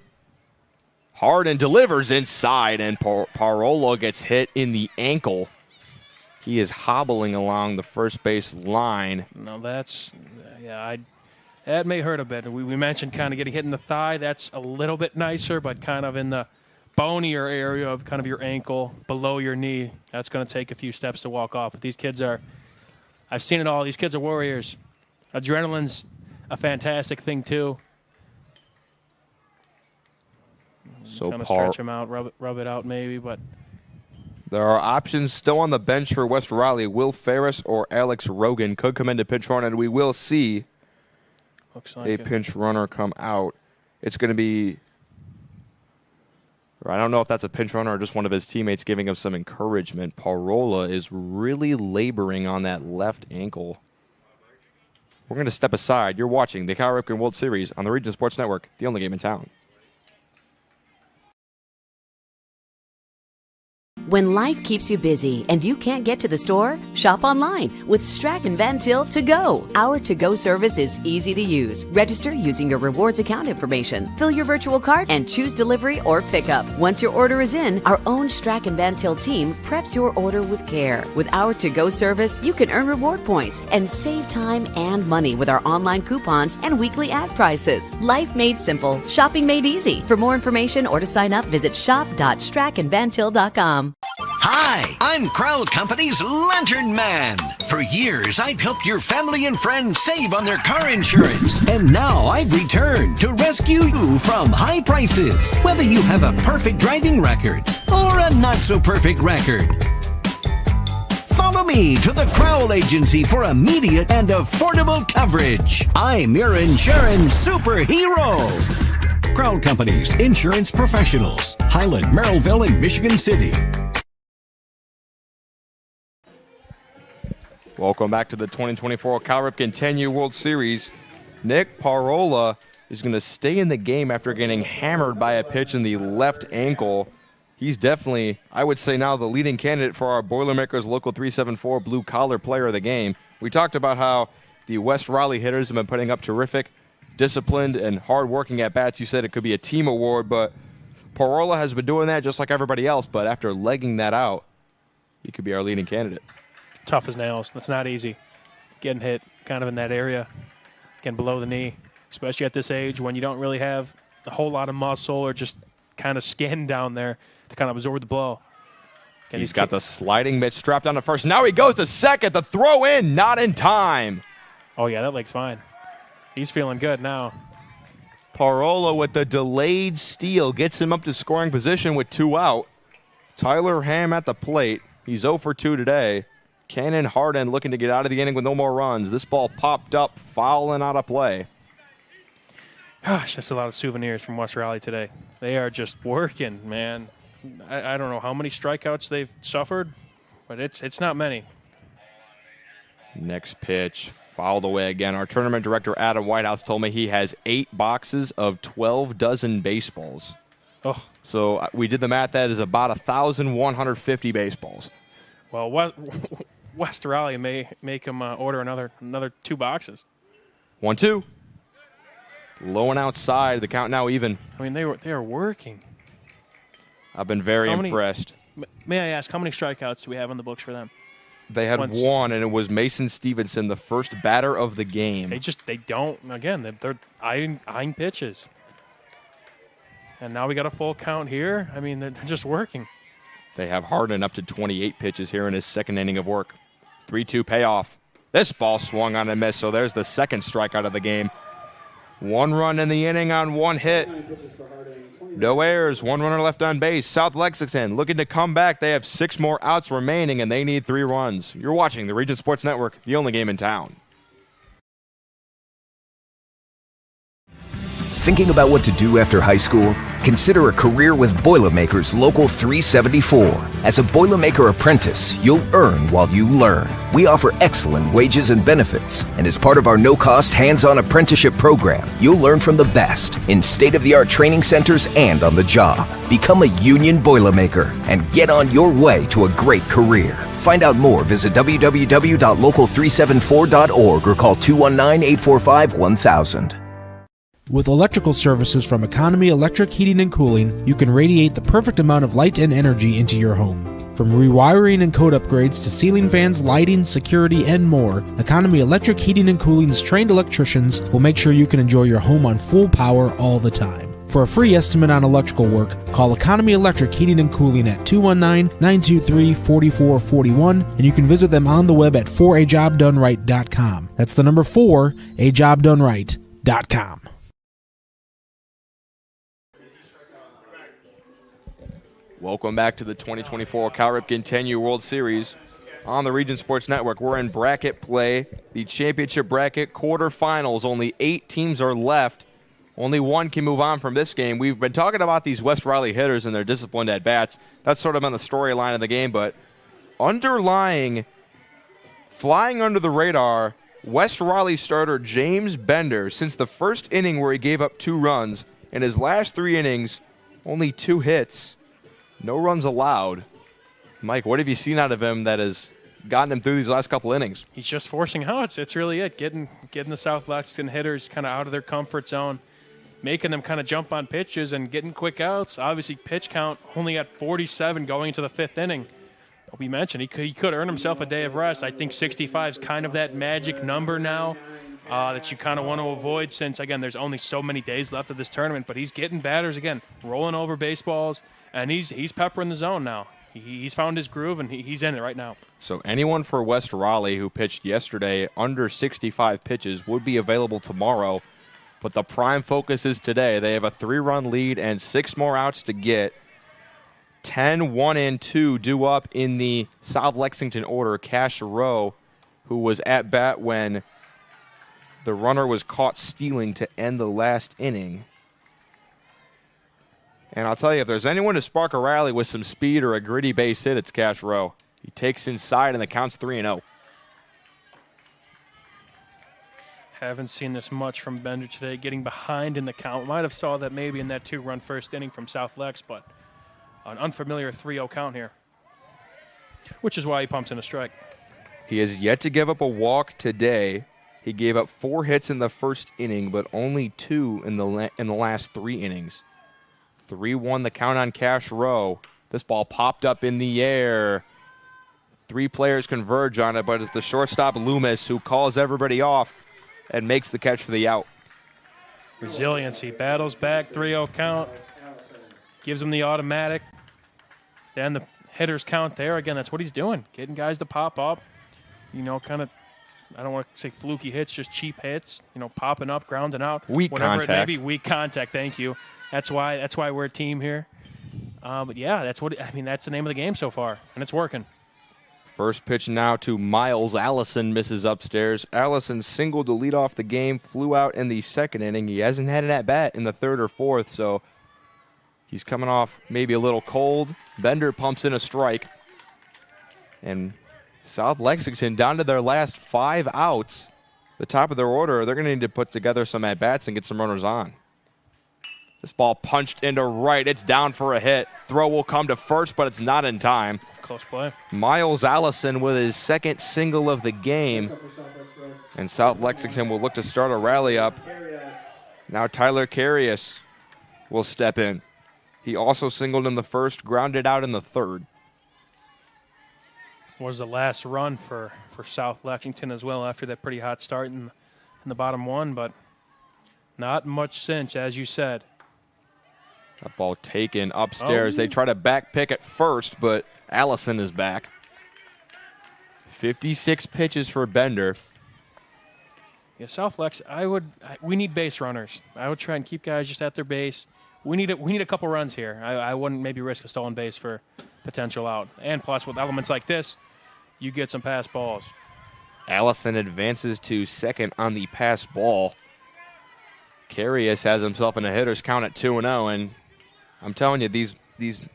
Harden delivers inside, and Parola gets hit in the ankle. He is hobbling along the first base line. No, that may hurt a bit. We mentioned kind of getting hit in the thigh. That's a little bit nicer, but kind of in the bonier area of kind of your ankle, below your knee, that's going to take a few steps to walk off. But these kids I've seen it all. These kids are warriors. Adrenaline's a fantastic thing, too. So kind of stretch them out, rub it out maybe, but... There are options still on the bench for West Raleigh. Will Ferris or Alex Rogan could come in to pinch run, and we will see a pinch runner come out. It's going to be, I don't know if that's a pinch runner or just one of his teammates giving him some encouragement. Parola is really laboring on that left ankle. We're going to step aside. You're watching the Cal Ripken World Series on the Region Sports Network, the only game in town. When life keeps you busy and you can't get to the store, shop online with Strachan Van Til To Go. Our to-go service is easy to use. Register using your rewards account information, fill your virtual cart, and choose delivery or pickup. Once your order is in, our own Strachan Van Til team preps your order with care. With our to-go service, you can earn reward points and save time and money with our online coupons and weekly ad prices. Life made simple, shopping made easy. For more information or to sign up, visit shop.strachanvantil.com. Hi, I'm Crowd Company's Lantern Man. For years, I've helped your family and friends save on their car insurance. And now I've returned to rescue you from high prices. Whether you have a perfect driving record or a not-so-perfect record. Follow me to the Crowd Agency for immediate and affordable coverage. I'm your insurance superhero. Crowd Company's insurance professionals. Highland, Merrillville, and Michigan City. Welcome back to the 2024 Cal Ripken 10U World Series. Nick Parola is going to stay in the game after getting hammered by a pitch in the left ankle. He's definitely, I would say now, the leading candidate for our Boilermakers Local 374 blue-collar player of the game. We talked about how the West Raleigh hitters have been putting up terrific, disciplined, and hard-working at-bats. You said it could be a team award, but Parola has been doing that just like everybody else, but after legging that out, he could be our leading candidate. Tough as nails. That's not easy. Getting hit kind of in that area, getting below the knee, especially at this age when you don't really have a whole lot of muscle or just kind of skin down there to kind of absorb the blow. He's got the sliding mitt strapped on to first. Now he goes to second. The throw in, not in time. Oh, yeah, that leg's fine. He's feeling good now. Parola with the delayed steal gets him up to scoring position with 2 out. Tyler Ham at the plate. He's 0 for 2 today. Cannon Harden looking to get out of the inning with no more runs. This ball popped up, foul and out of play. Gosh, that's a lot of souvenirs from West Raleigh today. They are just working, man. I don't know how many strikeouts they've suffered, but it's not many. Next pitch, fouled away again. Our tournament director, Adam Whitehouse, told me he has 8 boxes of 12 dozen baseballs. Oh. So we did the math. That is about 1,150 baseballs. Well, West Raleigh may make him order another 2 boxes. 1-2. Low and outside. The count now even. I mean, they are working. I've been very impressed. May I ask, how many strikeouts do we have on the books for them? They had 1, and it was Mason Stevenson, the first batter of the game. They don't, again, they're eyeing pitches. And now we got a full count here. I mean, they're just working. They have Harden up to 28 pitches here in his second inning of work. 3-2 payoff. This ball swung on and missed, so there's the second strikeout of the game. 1 run in the inning on 1 hit. No errors, 1 runner left on base. South Lexington looking to come back. They have 6 more outs remaining, and they need 3 runs. You're watching the Region Sports Network, the only game in town. Thinking about what to do after high school? Consider a career with Boilermakers Local 374. As a Boilermaker apprentice, you'll earn while you learn. We offer excellent wages and benefits, and as part of our no-cost hands-on apprenticeship program, you'll learn from the best in state-of-the-art training centers and on the job. Become a union Boilermaker and get on your way to a great career. Find out more, visit www.local374.org or call 219-845-1000. With electrical services from Economy Electric Heating and Cooling, you can radiate the perfect amount of light and energy into your home. From rewiring and code upgrades to ceiling fans, lighting, security, and more, Economy Electric Heating and Cooling's trained electricians will make sure you can enjoy your home on full power all the time. For a free estimate on electrical work, call Economy Electric Heating and Cooling at 219-923-4441, and you can visit them on the web at 4ajobdoneright.com. That's the number 4ajobdoneright.com. Welcome back to the 2024 Cal Ripken 10U World Series on the Region Sports Network. We're in bracket play, the championship bracket quarterfinals. Only 8 teams are left. Only one can move on from this game. We've been talking about these West Raleigh hitters and their disciplined at-bats. That's sort of been the storyline of the game, but underlying, flying under the radar, West Raleigh starter James Bender, since the first inning where he gave up 2 runs, in his last 3 innings, only 2 hits. No runs allowed. Mike, what have you seen out of him that has gotten him through these last couple innings? He's just forcing outs. It's really it. Getting the South Lexington hitters kind of out of their comfort zone, making them kind of jump on pitches and getting quick outs. Obviously, pitch count only at 47 going into the 5th inning. But we mentioned he could earn himself a day of rest. I think 65 is kind of that magic number now that you kind of want to avoid since, again, there's only so many days left of this tournament. But he's getting batters, again, rolling over baseballs. And he's peppering the zone now. He's found his groove, and he's in it right now. So anyone for West Raleigh who pitched yesterday under 65 pitches would be available tomorrow. But the prime focus is today. They have a 3-run lead and 6 more outs to get. 10, 1, and 2 due up in the South Lexington order. Cash Rowe, who was at bat when the runner was caught stealing to end the last inning. And I'll tell you, if there's anyone to spark a rally with some speed or a gritty base hit, it's Cash Rowe. He takes inside, and the count's 3-0. Haven't seen this much from Bender today, getting behind in the count. Might have saw that maybe in that 2-run first inning from South Lex, but an unfamiliar 3-0 count here, which is why he pumps in a strike. He has yet to give up a walk today. He gave up 4 hits in the first inning, but only 2 in the last 3 innings. 3-1 the count on Cash Rowe. This ball popped up in the air. 3 players converge on it, but it's the shortstop Loomis who calls everybody off and makes the catch for the out. Resiliency, battles back, 3-0 count. Gives him the automatic. Then the hitters count there. Again, that's what he's doing. Getting guys to pop up. You know, kind of, I don't want to say fluky hits, just cheap hits. You know, popping up, grounding out. Weak whatever contact. It may be. Weak contact, thank you. That's why we're a team here. But yeah, that's the name of the game so far, and it's working. First pitch now to Miles. Allison misses upstairs. Allison singled to lead off the game, flew out in the 2nd inning. He hasn't had an at-bat in the 3rd or 4th, so he's coming off maybe a little cold. Bender pumps in a strike. And South Lexington down to their last 5 outs. The top of their order, they're going to need to put together some at-bats and get some runners on. This ball punched into right. It's down for a hit. Throw will come to first, but it's not in time. Close play. Miles Allison with his 2nd single of the game. And South Lexington will look to start a rally up. Now Tyler Carius will step in. He also singled in the 1st, grounded out in the 3rd. Was the last run for South Lexington as well after that pretty hot start in the bottom 1, but not much since, as you said. That ball taken upstairs. They try to back pick at first, but Allison is back. 56 pitches for Bender. Yeah, South Lex, we need base runners. I would try and keep guys just at their base. We need a couple runs here. I wouldn't maybe risk a stolen base for potential out. And plus, with elements like this, you get some pass balls. Allison advances to 2nd on the pass ball. Carius has himself in a hitter's count at 2-0, and I'm telling you, the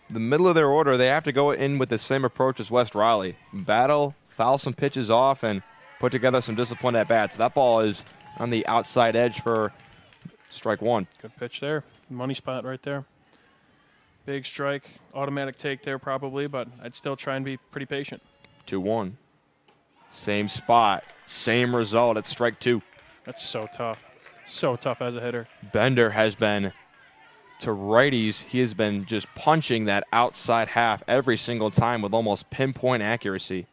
middle of their order, they have to go in with the same approach as West Raleigh. Battle, foul some pitches off, and put together some disciplined at-bats. That ball is on the outside edge for strike one. Good pitch there. Money spot right there. Big strike. Automatic take there probably, but I'd still try and be pretty patient. 2-1. Same spot, same result at strike two. That's so tough. So tough as a hitter. Bender has been, to righties, he has been just punching that outside half every single time with almost pinpoint accuracy.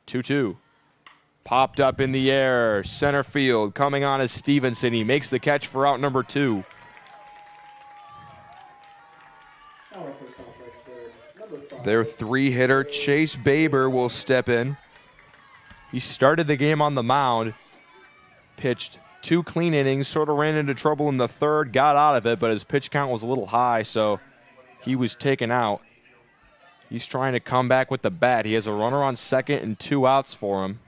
2-2. Popped up in the air, center field, coming on is Stevenson. He makes the catch for out number 2. Their 3-hitter, Chase Baber, will step in. He started the game on the mound, pitched 2 clean innings, sort of ran into trouble in the third, got out of it, but his pitch count was a little high, so he was taken out. He's trying to come back with the bat. He has a runner on second and 2 outs for him.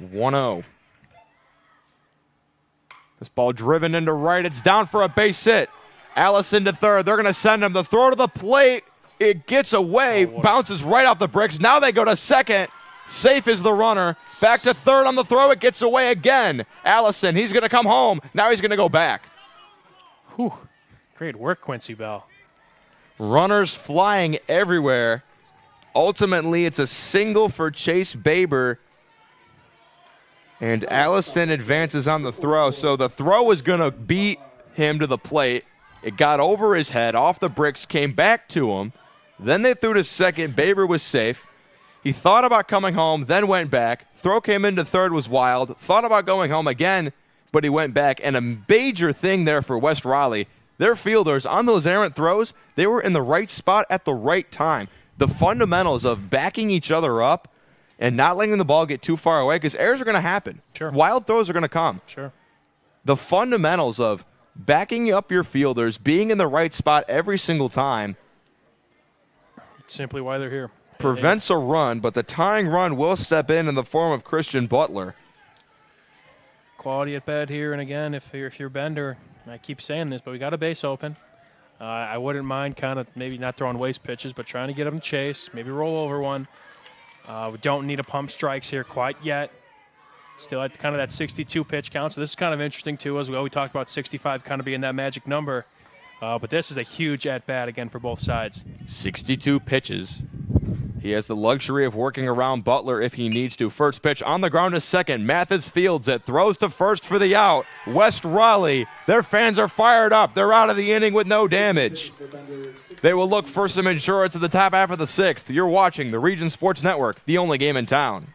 (1-0). This ball driven into right. It's down for a base hit. Allison to third. They're going to send him. The throw to the plate. It gets away, bounces right off the bricks. Now they go to second. Safe is the runner. Back to third on the throw. It gets away again. Allison, he's going to come home. Now he's going to go back. Whew. Great work, Quincy Bell. Runners flying everywhere. Ultimately, it's a single for Chase Baber. And Allison advances on the throw. So the throw was going to beat him to the plate. It got over his head, off the bricks, came back to him. Then they threw to second. Baber was safe. He thought about coming home, then went back. Throw came into third, was wild. Thought about going home again, but he went back. And a major thing there for West Raleigh, their fielders on those errant throws, they were in the right spot at the right time. The fundamentals of backing each other up and not letting the ball get too far away, because errors are going to happen. Sure. Wild throws are going to come. Sure. The fundamentals of backing up your fielders, being in the right spot every single time, it's simply why they're here. Prevents a run, but the tying run will step in the form of Christian Butler. Quality at bat here, and again, if you're Bender, I keep saying this, but we got a base open. I wouldn't mind kind of maybe not throwing waste pitches, but trying to get them to chase, maybe roll over one. We don't need a pump strikes here quite yet. Still at kind of that 62 pitch count. So this is kind of interesting too, as we always talked about 65 kind of being that magic number. But this is a huge at-bat again for both sides. 62 pitches. He has the luxury of working around Butler if he needs to. First pitch on the ground to second. Mathis fields it, throws to first for the out. West Raleigh, their fans are fired up. They're out of the inning with no damage. They will look for some insurance at the top half of the 6th. You're watching the Region Sports Network, the only game in town.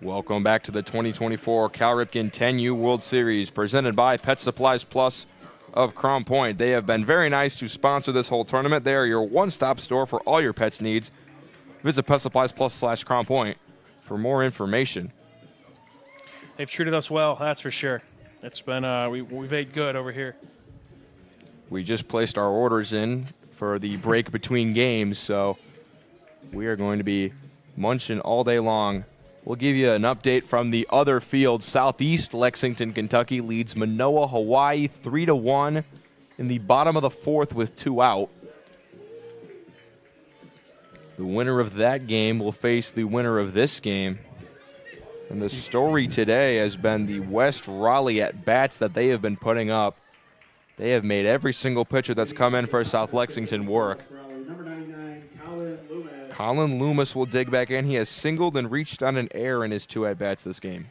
Welcome back to the 2024 Cal Ripken 10U World Series, presented by Pet Supplies Plus of Crown Point. They have been very nice to sponsor this whole tournament. They are your one-stop store for all your pets' needs. Visit Pet Supplies Plus / Crown Point for more information. They've treated us well, that's for sure. It's been we've ate good over here. We just placed our orders in for the break between games, so we are going to be munching all day long We'll give you an update from the other field. Southeast Lexington, Kentucky leads Manoa, Hawaii 3-1 in the bottom of the fourth with 2 out. The winner of that game will face the winner of this game. And the story today has been the West Raleigh at-bats that they have been putting up. They have made every single pitcher that's come in for South Lexington work. Colin Loomis will dig back in. He has singled and reached on an error in his 2 at-bats this game.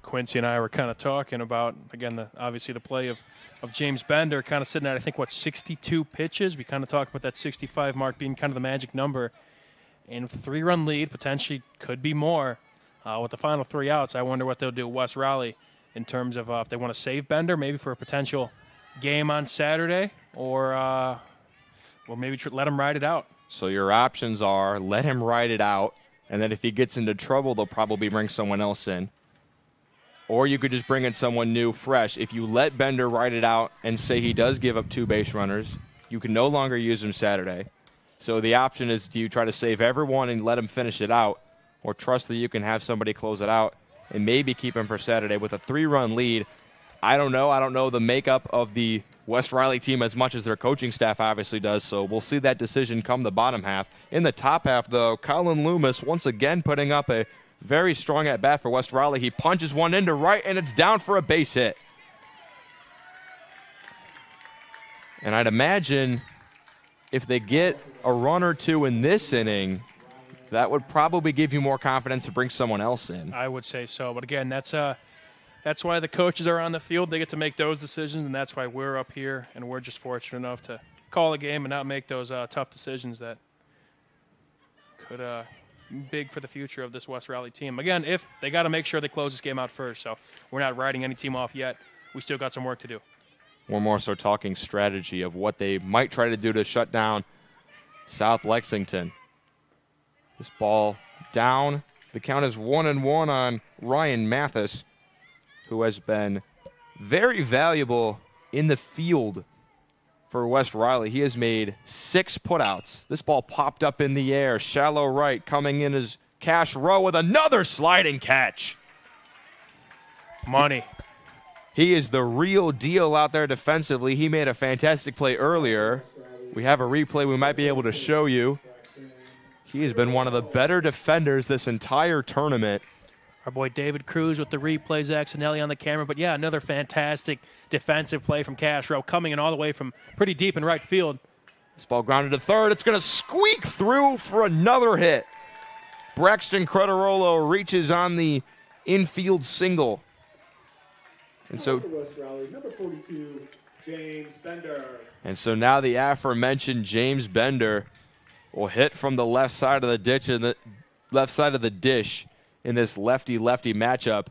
Quincy and I were kind of talking about, again, obviously the play of James Bender, kind of sitting at, I think, 62 pitches. We kind of talked about that 65 mark being kind of the magic number. And with a 3-run lead, potentially could be more. With the final 3 outs, I wonder what they'll do West Raleigh in terms of if they want to save Bender, maybe for a potential game on Saturday, or maybe let him ride it out. So your options are let him ride it out, and then if he gets into trouble, they'll probably bring someone else in. Or you could just bring in someone new, fresh. If you let Bender ride it out and say he does give up 2 base runners, you can no longer use him Saturday. So the option is, do you try to save everyone and let him finish it out, or trust that you can have somebody close it out and maybe keep him for Saturday with a 3-run lead? I don't know. I don't know the makeup of the West Raleigh team as much as their coaching staff obviously does, so we'll see that decision come the bottom half. In the top half, though, Colin Loomis once again putting up a very strong at-bat for West Raleigh. He punches one into right, and it's down for a base hit. And I'd imagine if they get a run or 2 in this inning, that would probably give you more confidence to bring someone else in. I would say so. But again, that's why the coaches are on the field. They get to make those decisions, and that's why we're up here, and we're just fortunate enough to call a game and not make those tough decisions that could be big for the future of this West Raleigh team. Again, if they got to make sure they close this game out first, so we're not writing any team off yet. We still got some work to do. We're more so talking strategy of what they might try to do to shut down South Lexington. This ball down. The count is 1-1 on Ryan Mathis, who has been very valuable in the field for West Raleigh. He has made 6 putouts. This ball popped up in the air. Shallow right, coming in as Cash Rowe with another sliding catch. Money. He is the real deal out there defensively. He made a fantastic play earlier. We have a replay we might be able to show you. He has been one of the better defenders this entire tournament. Our boy David Cruz with the replay, Zach Sinelli on the camera. But, yeah, another fantastic defensive play from Cash Rowe, coming in all the way from pretty deep in right field. This ball grounded to third. It's going to squeak through for another hit. Braxton Crederolo reaches on the infield single. And so, number 42, James Bender. And so now the aforementioned James Bender will hit from the left side of the ditch and the left side of the dish in this lefty-lefty matchup.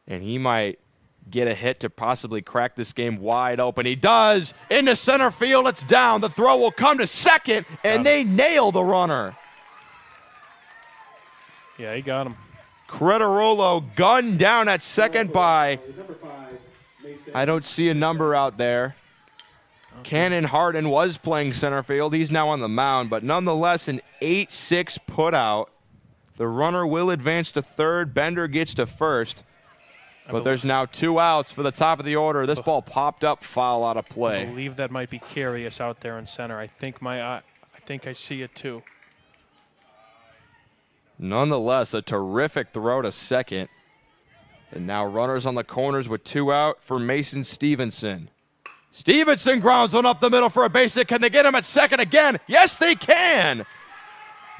And he might get a hit to possibly crack this game wide open. He does. Into center field. It's down. The throw will come to second, and they nail the runner. Yeah, he got him. Crederolo gunned down at second by, I don't see a number out there. Cannon Harden was playing center field. He's now on the mound, but nonetheless an 8-6 putout. The runner will advance to third. Bender gets to first. But there's now 2 outs for the top of the order. This ball popped up, foul out of play. I believe that might be Carius out there in center. I think I see it too. Nonetheless, a terrific throw to second. And now runners on the corners with 2 out for Mason Stevenson. Stevenson grounds one up the middle for a base hit. Can they get him at second again? Yes, they can.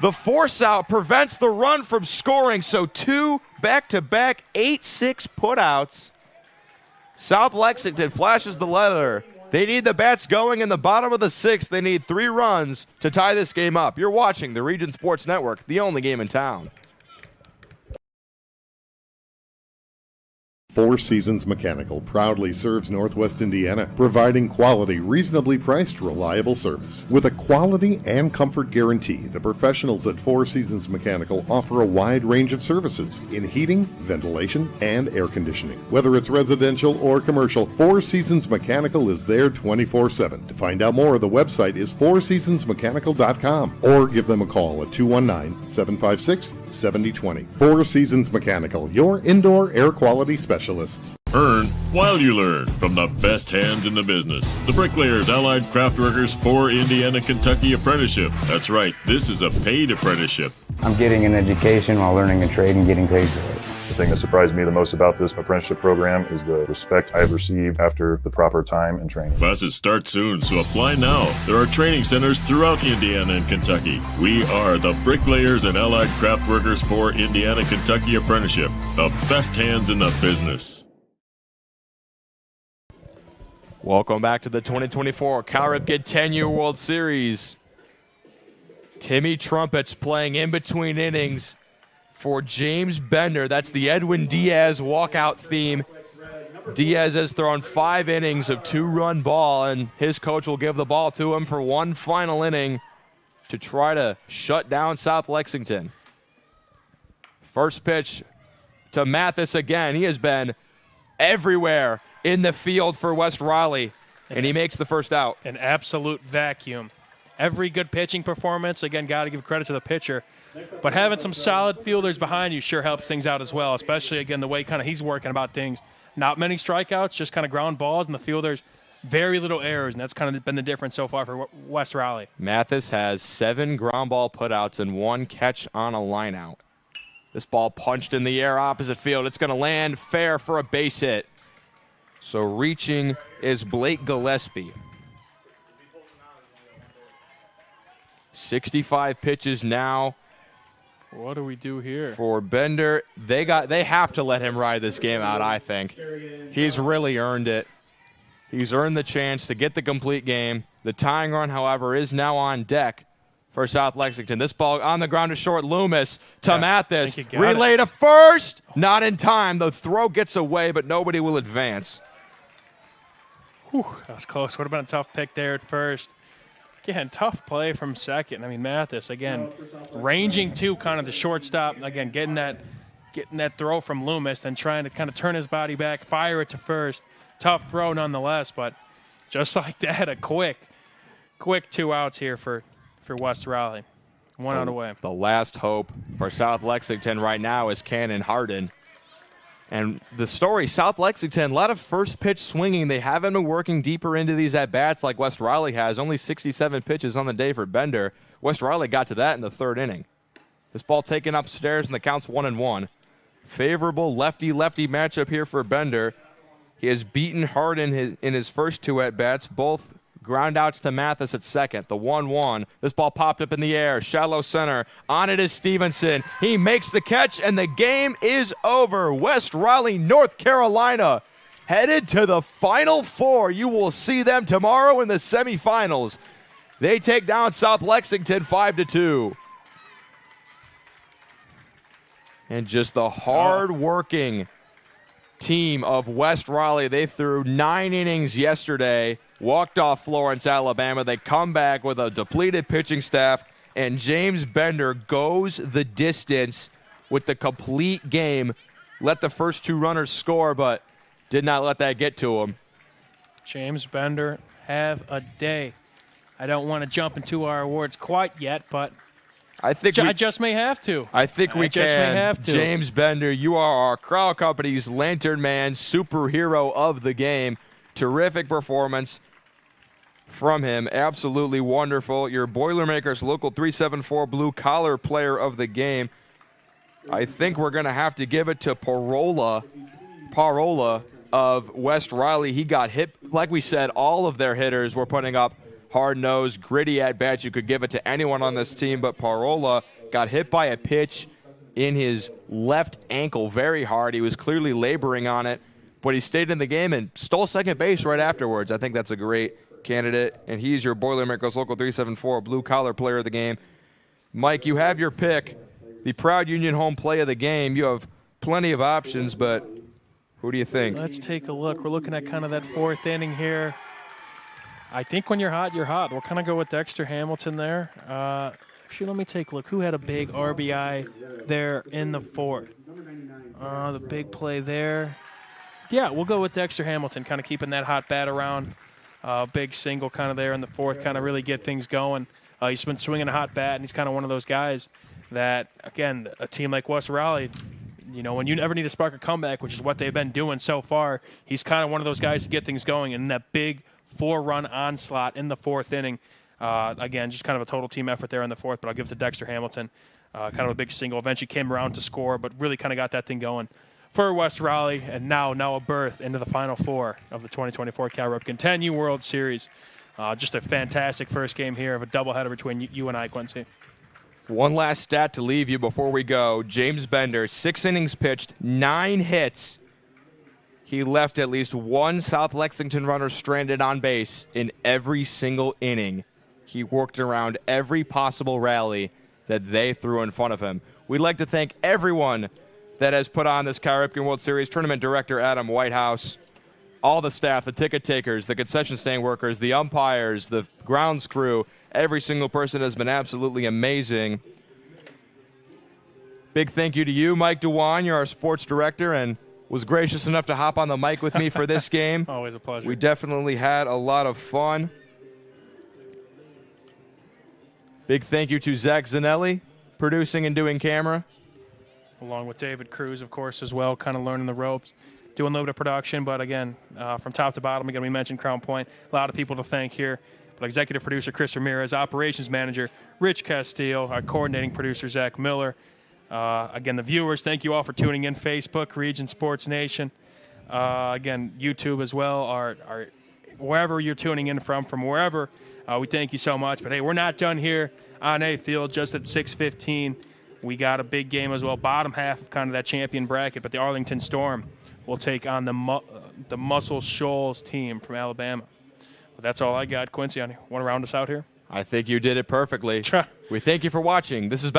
The force out prevents the run from scoring, so 2 back-to-back 8-6 putouts. South Lexington flashes the letter. They need the bats going in the bottom of the 6th. They need 3 runs to tie this game up. You're watching the Region Sports Network, the only game in town. Four Seasons Mechanical proudly serves Northwest Indiana, providing quality, reasonably priced, reliable service. With a quality and comfort guarantee, the professionals at Four Seasons Mechanical offer a wide range of services in heating, ventilation, and air conditioning. Whether it's residential or commercial, Four Seasons Mechanical is there 24/7. To find out more, the website is fourseasonsmechanical.com or give them a call at 219-756-7020. Four Seasons Mechanical, your indoor air quality specialists. Earn while you learn from the best hands in the business. The Bricklayers Allied Craftworkers for Indiana, Kentucky Apprenticeship. That's right, this is a paid apprenticeship. I'm getting an education while learning a trade and getting paid for it. The thing that surprised me the most about this apprenticeship program is the respect I have received after the proper time and training. Classes start soon, so apply now. There are training centers throughout Indiana and Kentucky. We are the Bricklayers and Allied Craftworkers for Indiana, Kentucky Apprenticeship. The best hands in the business. Welcome back to the 2024 Cal Ripken 10-Year World Series. Timmy Trumpets playing in between innings for James Bender. That's the Edwin Diaz walkout theme. Diaz has thrown 5 innings of 2-run ball, and his coach will give the ball to him for one final inning to try to shut down South Lexington. First pitch to Mathis again. He has been everywhere in the field for West Raleigh, and he makes the first out. An absolute vacuum. Every good pitching performance, again, got to give credit to the pitcher. But having some solid fielders behind you sure helps things out as well, especially, again, the way kind of he's working about things. Not many strikeouts, just kind of ground balls, and the fielders, very little errors, and that's kind of been the difference so far for West Raleigh. Mathis has 7 ground ball putouts and 1 catch on a lineout. This ball punched in the air opposite field. It's going to land fair for a base hit. So reaching is Blake Gillespie. 65 pitches now. What do we do here? For Bender, they have to let him ride this game out, I think. He's really earned it. He's earned the chance to get the complete game. The tying run, however, is now on deck for South Lexington. This ball on the ground to short. Loomis to Mathis. Relay to first. Not in time. The throw gets away, but nobody will advance. Whew, that was close. Would have been a tough pick there at first. Again, tough play from second. I mean, Mathis, again, ranging to kind of the shortstop. Again, getting that throw from Loomis, then trying to kind of turn his body back, fire it to first. Tough throw nonetheless, but just like that, a quick 2 outs here for West Raleigh. 1 out away. The last hope for South Lexington right now is Cannon Hardin. And the story, South Lexington, a lot of first pitch swinging. They haven't been working deeper into these at-bats like West Raleigh has. Only 67 pitches on the day for Bender. West Raleigh got to that in the 3rd inning. This ball taken upstairs, and the count's 1-1. Favorable lefty-lefty matchup here for Bender. He has beaten Hardin in his first 2 at-bats, both ground outs to Mathis at second. The 1-1. This ball popped up in the air. Shallow center. On it is Stevenson. He makes the catch, and the game is over. West Raleigh, North Carolina, headed to the Final Four. You will see them tomorrow in the semifinals. They take down South Lexington 5-2. And just the hard-working team of West Raleigh. They threw 9 innings yesterday, walked off Florence, Alabama. They come back with a depleted pitching staff, and James Bender goes the distance with the complete game. Let the first 2 runners score, but did not let that get to him. James Bender, have a day. I don't want to jump into our awards quite yet, but I just may have to. I think we just can. May have to. James Bender, you are our Crowd Company's Lantern Man, superhero of the game. Terrific performance from him. Absolutely wonderful. Your Boilermakers Local 374 Blue Collar Player of the game. I think we're going to have to give it to Parola of West Raleigh. He got hit. Like we said, all of their hitters were putting up hard-nosed, gritty at-bats. You could give it to anyone on this team, but Parola got hit by a pitch in his left ankle very hard. He was clearly laboring on it, but he stayed in the game and stole second base right afterwards. I think that's a great candidate, and he's your Boilermakers Local 374 blue-collar player of the game. Mike, you have your pick, the Proud Union home play of the game. You have plenty of options, but Who do you think? Let's take a look. We're looking at kind of that fourth inning here. I think when you're hot, you're hot. We'll kind of go with Dexter Hamilton there. Actually, let me take a look. Who had a big RBI there in the fourth? The big play there. Yeah, we'll go with Dexter Hamilton, kind of keeping that hot bat around. Big single kind of there in the fourth, kind of really get things going. He's been swinging a hot bat, and he's kind of one of those guys that, again, a team like West Raleigh, you know, when you never need to spark a comeback, which is what they've been doing so far, he's kind of one of those guys to get things going. And that big 4-run onslaught in the fourth inning, again, just kind of a total team effort there in the fourth, but I'll give it to Dexter Hamilton. Kind of a big single. Eventually came around to score, but really kind of got that thing going for West Raleigh, and now a berth into the Final Four of the 2024 Cal Ripken 10U World Series. Just a fantastic first game here of a doubleheader between you and I, Quincy. One last stat to leave you before we go. James Bender, 6 innings pitched, 9 hits. He left at least one South Lexington runner stranded on base in every single inning. He worked around every possible rally that they threw in front of him. We'd like to thank everyone that has put on this Cal Ripken World Series. Tournament Director Adam Whitehouse, all the staff, the ticket takers, the concession stand workers, the umpires, the grounds crew, every single person has been absolutely amazing. Big thank you to you, Mike DeWine. You're our sports director and was gracious enough to hop on the mic with me for this game. Always a pleasure. We definitely had a lot of fun. Big thank you to Zach Zanelli, producing and doing camera. Along with David Cruz, of course, as well, kind of learning the ropes, doing a little bit of production. But, again, from top to bottom, again, we mentioned Crown Point. A lot of people to thank here. But executive producer Chris Ramirez, operations manager Rich Castillo, our coordinating producer Zach Miller. Again, the viewers, thank you all for tuning in. Facebook, Region Sports Nation. Again, YouTube as well. Our wherever you're tuning in from wherever, we thank you so much. But, hey, we're not done here on A Field, just at 6:15. We got a big game as well, bottom half of kind of that champion bracket. But the Arlington Storm will take on the Muscle Shoals team from Alabama. But that's all I got. Quincy, want to round us out here? I think you did it perfectly. We thank you for watching. This is